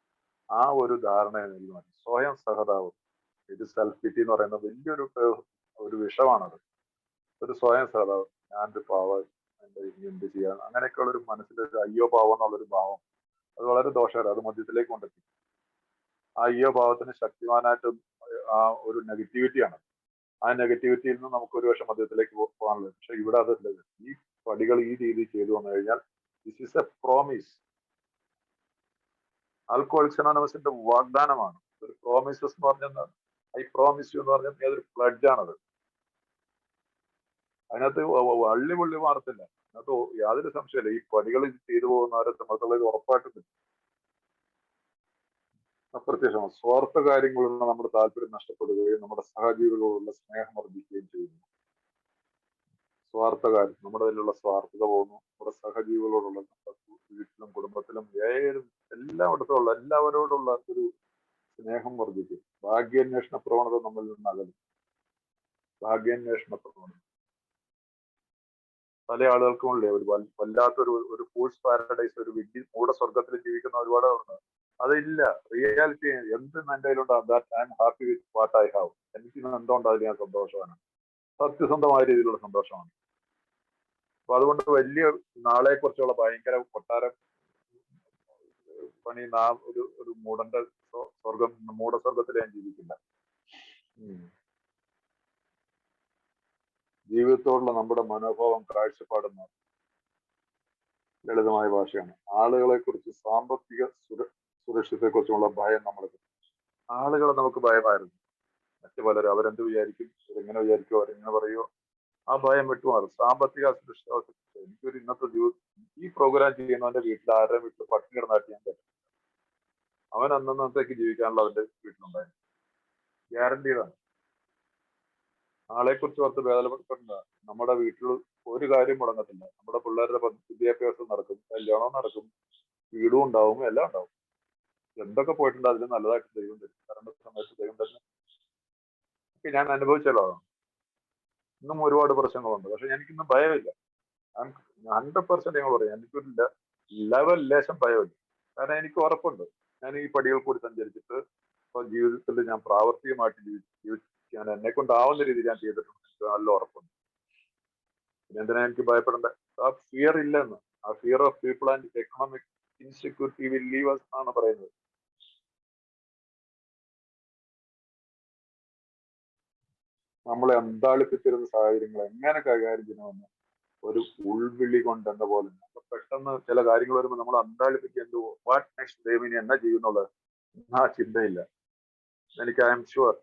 ആ ഒരു ധാരണയെ നൽകി മാറ്റി. സ്വയം സഹതാപം, ഇത് സെൽഫ് പിറ്റി എന്ന് പറയുന്ന വലിയൊരു ഒരു വിഷമാണത്. ഒരു സ്വയം സഹതാപം, ഞാനൊരു പാവം, ഇനി എന്ത് ചെയ്യാൻ, അങ്ങനെയൊക്കെയുള്ള ഒരു മനസ്സിലൊരു അയ്യോ പാവം എന്നുള്ളൊരു ഭാവം, അത് വളരെ ദോഷകരം. അത് മദ്യത്തിലേക്ക് കൊണ്ടെത്തി. ആ അയ്യോ ഭാവത്തിന് ശക്തിമാനായിട്ട് ആ ഒരു നെഗറ്റിവിറ്റിയാണ്. ആ നെഗറ്റിവിറ്റിയിൽ നിന്ന് നമുക്ക് ഒരു പക്ഷെ മദ്യത്തിലേക്ക് പോകാനുള്ളത്. പക്ഷെ ഇവിടെ അതല്ല. ഈ പടികൾ ഈ രീതിയിൽ ചെയ്തു വന്നു കഴിഞ്ഞാൽ this is a promise. Alcoholics അനോണിമസിന്റെ വാഗ്ദാനമാണ്. ഒരു പ്രോമിസസ് എന്ന് പറഞ്ഞാൽ ഐ പ്രോമിസ് യു എന്ന് പറഞ്ഞാൽ അതൊരു പ്ലഡ്ജ് ആണത്. അതിനകത്ത് വള്ളി മാറത്തില്ല. അതിനകത്ത് യാതൊരു സംശയമില്ല. ഈ പടികൾ ചെയ്തു പോകുന്നവരെ സംബന്ധിച്ചുള്ള ഉറപ്പായിട്ടുണ്ട്. അപ്രത്യക്ഷമാണ്. സ്വാർത്ഥ കാര്യങ്ങളുള്ള നമ്മുടെ താല്പര്യം നഷ്ടപ്പെടുകയും നമ്മുടെ സഹജീവികളോടുള്ള സ്നേഹം വർദ്ധിക്കുകയും ചെയ്യുന്നു. സ്വാർത്ഥ കാര്യം, നമ്മുടെ ഇതിലുള്ള സ്വാർത്ഥത പോകുന്നു. നമ്മുടെ സഹജീവികളോടുള്ള വീട്ടിലും കുടുംബത്തിലും എല്ലായിടത്തുമുള്ള എല്ലാവരോടുള്ള ഒരു സ്നേഹം വർദ്ധിക്കും. ഭാഗ്യാന്വേഷണ പ്രവണത നമ്മളിൽ നിന്ന് അകലും. ഭാഗ്യാന്വേഷണ പ്രവണത പല ആളുകൾക്കുമുള്ളേ ഒരു വല്ലാത്തൊരു ഒരു ഫൂൾസ് പാരഡൈസ്, ഒരു മൂഢസ്വർഗത്തിൽ ജീവിക്കുന്ന ഒരുപാട് ഉണ്ട്. അതില്ല. റിയാലിറ്റി എന്ത് എന്റെ കയ്യിലുണ്ടോ that I am happy with what I have. എനിക്ക് എന്തുകൊണ്ട് അതിൽ ഞാൻ സന്തോഷമാണ്. സത്യസന്ധമായ രീതിയിലുള്ള സന്തോഷമാണ്. അപ്പൊ അതുകൊണ്ട് വലിയ നാളെ കുറിച്ചുള്ള ഭയങ്കര കൊട്ടാരം പണി ഒരു മൂടന്റെ മൂഢസ്വർഗത്തിൽ ഞാൻ ജീവിക്കില്ല. ജീവിതത്തോടുള്ള നമ്മുടെ മനോഭാവം, കാഴ്ചപ്പാടുന്ന ലളിതമായ ഭാഷയാണ്. ആളുകളെ കുറിച്ച്, സാമ്പത്തിക സുരക്ഷിതത്തെ കുറിച്ചുള്ള ഭയം നമ്മൾക്ക്. ആളുകളെ നമുക്ക് ഭയമായിരുന്നു. മറ്റു പലരും അവരെന്ത് വിചാരിക്കും, അവരെങ്ങനെ വിചാരിക്കും, അവരെങ്ങനെ പറയുമോ, ആ ഭയം വിട്ടുമാറും. സാമ്പത്തിക അസുരക്ഷിത. എനിക്കൊരു ഇന്നത്തെ ഈ പ്രോഗ്രാം ചെയ്യുന്നവന്റെ വീട്ടിൽ ആരുടെ വീട്ടിൽ പട്ടിണി കിടന്നാട്ടി ഞാൻ പറ്റും. അവൻ അന്നത്തേക്ക് ജീവിക്കാനുള്ള അവന്റെ വീട്ടിലുണ്ടായിരുന്നു. ഗ്യാരണ്ടീഡാണ്. ആളെ കുറിച്ച് ഓർത്ത് വേദനപ്പെട്ടിട്ടുണ്ട്. നമ്മുടെ വീട്ടിൽ ഒരു കാര്യം മുടങ്ങത്തില്ല. നമ്മുടെ പിള്ളേരുടെ വിദ്യാഭ്യാസം നടക്കും, കല്യാണവും നടക്കും, വീടും ഉണ്ടാവും, എല്ലാം ഉണ്ടാവും. എന്തൊക്കെ പോയിട്ടുണ്ട് അതിന് നല്ലതായിട്ട് ദൈവം തരും. കാരണം സമയത്ത് ദൈവം തന്നെ ഞാൻ അനുഭവിച്ചല്ലോ. ഇന്നും ഒരുപാട് പ്രശ്നങ്ങളുണ്ട്. പക്ഷെ എനിക്കിന്നും ഭയമില്ല. 100% ഞങ്ങൾ പറയും, എനിക്കൊരു ലേശം ഭയമില്ല. കാരണം എനിക്ക് ഉറപ്പുണ്ട്, ഞാൻ ഈ പടികൾ കൂടി സഞ്ചരിച്ചിട്ട് ഇപ്പൊ ജീവിതത്തിൽ ഞാൻ പ്രാവർത്തികമായിട്ട് ജീവിക്കാൻ എന്നെ കൊണ്ടാവുന്ന രീതിയിൽ ഞാൻ ചെയ്തിട്ടുണ്ട്. എനിക്ക് നല്ല ഉറപ്പുണ്ട്. പിന്നെ എന്തിനാ എനിക്ക് ഭയപ്പെടേണ്ട? ആ ഫിയർ ഇല്ലെന്ന്. ആ fear of people and economic insecurity will leave us എന്നാണ് പറയുന്നത്. നമ്മളെ അന്താളിപ്പിച്ചിരുന്ന സാഹചര്യങ്ങൾ എങ്ങനെ കൈകാര്യം ചെയ്യണമെന്ന് ഒരു ഉൾവിളി കൊണ്ടെന്ന പോലെ പെട്ടെന്ന് ചില കാര്യങ്ങൾ വരുമ്പോൾ നമ്മൾ അന്താളിപ്പിക്കുക, വാട്ട് നെക്സ്റ്റ്, ദൈവം എന്നാ ചെയ്യുന്നുള്ളത് ആ ചിന്തയില്ല. എനിക്ക് ഐ എം ഷുവർ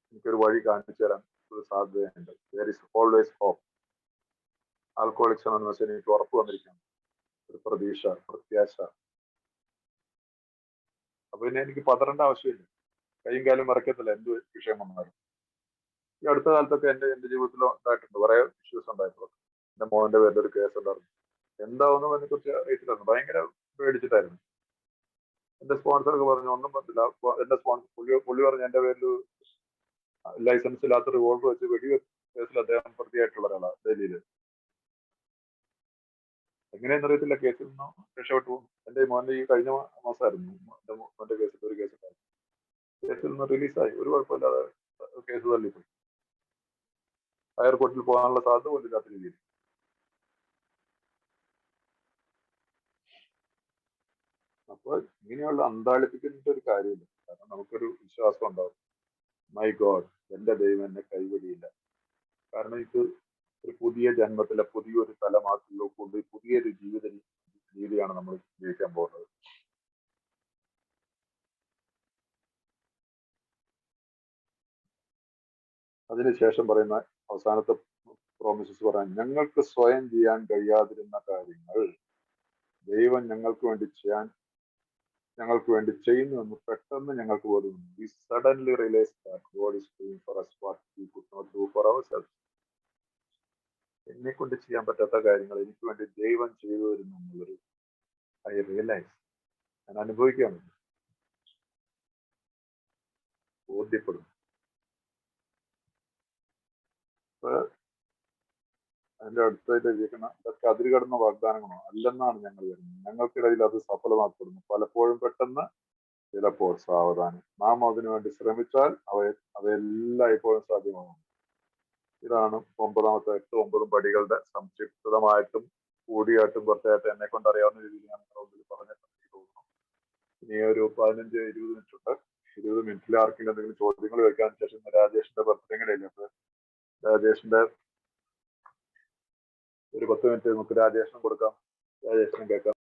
എനിക്കൊരു വഴി കാണിച്ചു തരാൻ ഒരു സാധ്യതയുണ്ട്. There is always hope. Alcoholics Anonymous എനിക്ക് ഉറപ്പ് വന്നിരിക്കുന്നു. ഒരു പ്രതീക്ഷ, പ്രത്യാശ. അപ്പൊ പിന്നെ എനിക്ക് പതറേണ്ട ആവശ്യമില്ല. കൈയും കാലും മറക്കത്തില്ല എന്ത് വിഷയം വന്നാലും. ഈ അടുത്ത കാലത്തൊക്കെ എന്റെ ജീവിതത്തിൽ ഉണ്ടായിട്ടുണ്ട്, കുറെ ഇഷ്യൂസ് ഉണ്ടായിട്ടുണ്ട്. എന്റെ മോന്റെ പേരിൽ ഒരു കേസ് ഉണ്ടായിരുന്നു. എന്താവുന്നു അതിനെ കുറിച്ച് അറിയത്തില്ലായിരുന്നു. ഭയങ്കര പേടിച്ചിട്ടായിരുന്നു. എന്റെ സ്പോൺസർക്ക് പറഞ്ഞു ഒന്നും പറ്റില്ല. എന്റെ പുള്ളി പറഞ്ഞു എന്റെ പേരിൽ ലൈസൻസ് ഇല്ലാത്ത റിവോൾവർ വെച്ച് വെടിവെച്ച കേസിൽ അദ്ദേഹം പ്രതിയായിട്ടുള്ള ഒരാളാണ് ഡൽഹിയില്. എങ്ങനെയെന്നറിയത്തില്ല, കേസിൽ നിന്നും രക്ഷപ്പെട്ടു. എന്റെ മോന്റെ ഈ കഴിഞ്ഞ മാസമായിരുന്നു എന്റെ മോന്റെ കേസിൽ ഒരു കേസ് ഉണ്ടായിരുന്നു. കേസിൽ നിന്ന് റിലീസായി, ഒരു കുഴപ്പമില്ലാതെ കേസ് തള്ളിപ്പോയി. ഹയർ കോർട്ടിൽ പോകാനുള്ള സാധ്യത പോലും ഇല്ലാത്ത രീതിയിൽ. അപ്പൊ ഇങ്ങനെയുള്ള അന്താളിപ്പിക്കുന്ന ഒരു കാര്യമില്ല. കാരണം നമുക്കൊരു വിശ്വാസം ഉണ്ടാവും, മൈ ഗോഡ്, എന്റെ ദൈവം എന്നെ കൈവടിയില്ല. കാരണം ഇത് ഒരു പുതിയ ജന്മത്തിലെ പുതിയൊരു തലമാറ്റിലോ കൊണ്ട് പുതിയൊരു ജീവിത രീതിയാണ് നമ്മൾ ജീവിക്കാൻ പോകുന്നത്. അതിനുശേഷം പറയുന്ന അവസാനത്തെ പ്രോമിസസ് പറയാൻ, ഞങ്ങൾക്ക് സ്വയം ചെയ്യാൻ കഴിയാതിരുന്ന കാര്യങ്ങൾ ദൈവം ഞങ്ങൾക്ക് വേണ്ടി ചെയ്യുന്നുവെന്ന് പെട്ടെന്ന് ഞങ്ങൾക്ക് ബോധ്യമുണ്ട്. We suddenly realized that God is doing for us what we could not do for ourselves. എന്നെ കൊണ്ട് ചെയ്യാൻ പറ്റാത്ത കാര്യങ്ങൾ എനിക്ക് വേണ്ടി ദൈവം ചെയ്തു വരുന്നു എന്നുള്ളൊരു ഐ റിയലൈസ്, ഞാൻ അനുഭവിക്കാൻ ബോധ്യപ്പെടുന്നു. അതിന്റെ അടുത്തായിട്ട് എഴുതിയിരിക്കുന്ന ഇതൊക്കെ അതിരുകടന്ന വാഗ്ദാനങ്ങളോ അല്ലെന്നാണ് ഞങ്ങൾ വരുന്നത്. ഞങ്ങൾക്കിടയിൽ അത് സഫലമാക്കപ്പെടുന്നു. പലപ്പോഴും പെട്ടെന്ന് ചിലപ്പോൾ സാവധാനം. നാം അതിനുവേണ്ടി ശ്രമിച്ചാൽ അവയെല്ലാം ഇപ്പോഴും സാധ്യമാകും. ഇതാണ് 9 പടികളുടെ സംക്ഷിപ്തമായിട്ടും കൂടിയായിട്ടും കുറച്ചായിട്ട് എന്നെ കൊണ്ട് അറിയാവുന്ന രീതിയിൽ ഞാൻ നിങ്ങളുടെ മുമ്പിൽ പറഞ്ഞിട്ടുണ്ടെങ്കിൽ തോന്നുന്നു. ഇനി ഒരു 15-20 മിനിറ്റ് ഉണ്ട്. 20 മിനിറ്റിൽ ആർക്കെങ്കിലും എന്തെങ്കിലും ചോദ്യങ്ങൾ വെക്കാൻ ശേഷം രാജേഷിന്റെ ബർത്ത്ഡേ കൂടെ ഇല്ല. രാജേഷിന്റെ ഒരു 10 മിനിറ്റ് നമുക്ക് രാജേഷിനും കൊടുക്കാം, രാജേഷിനും കേൾക്കാം.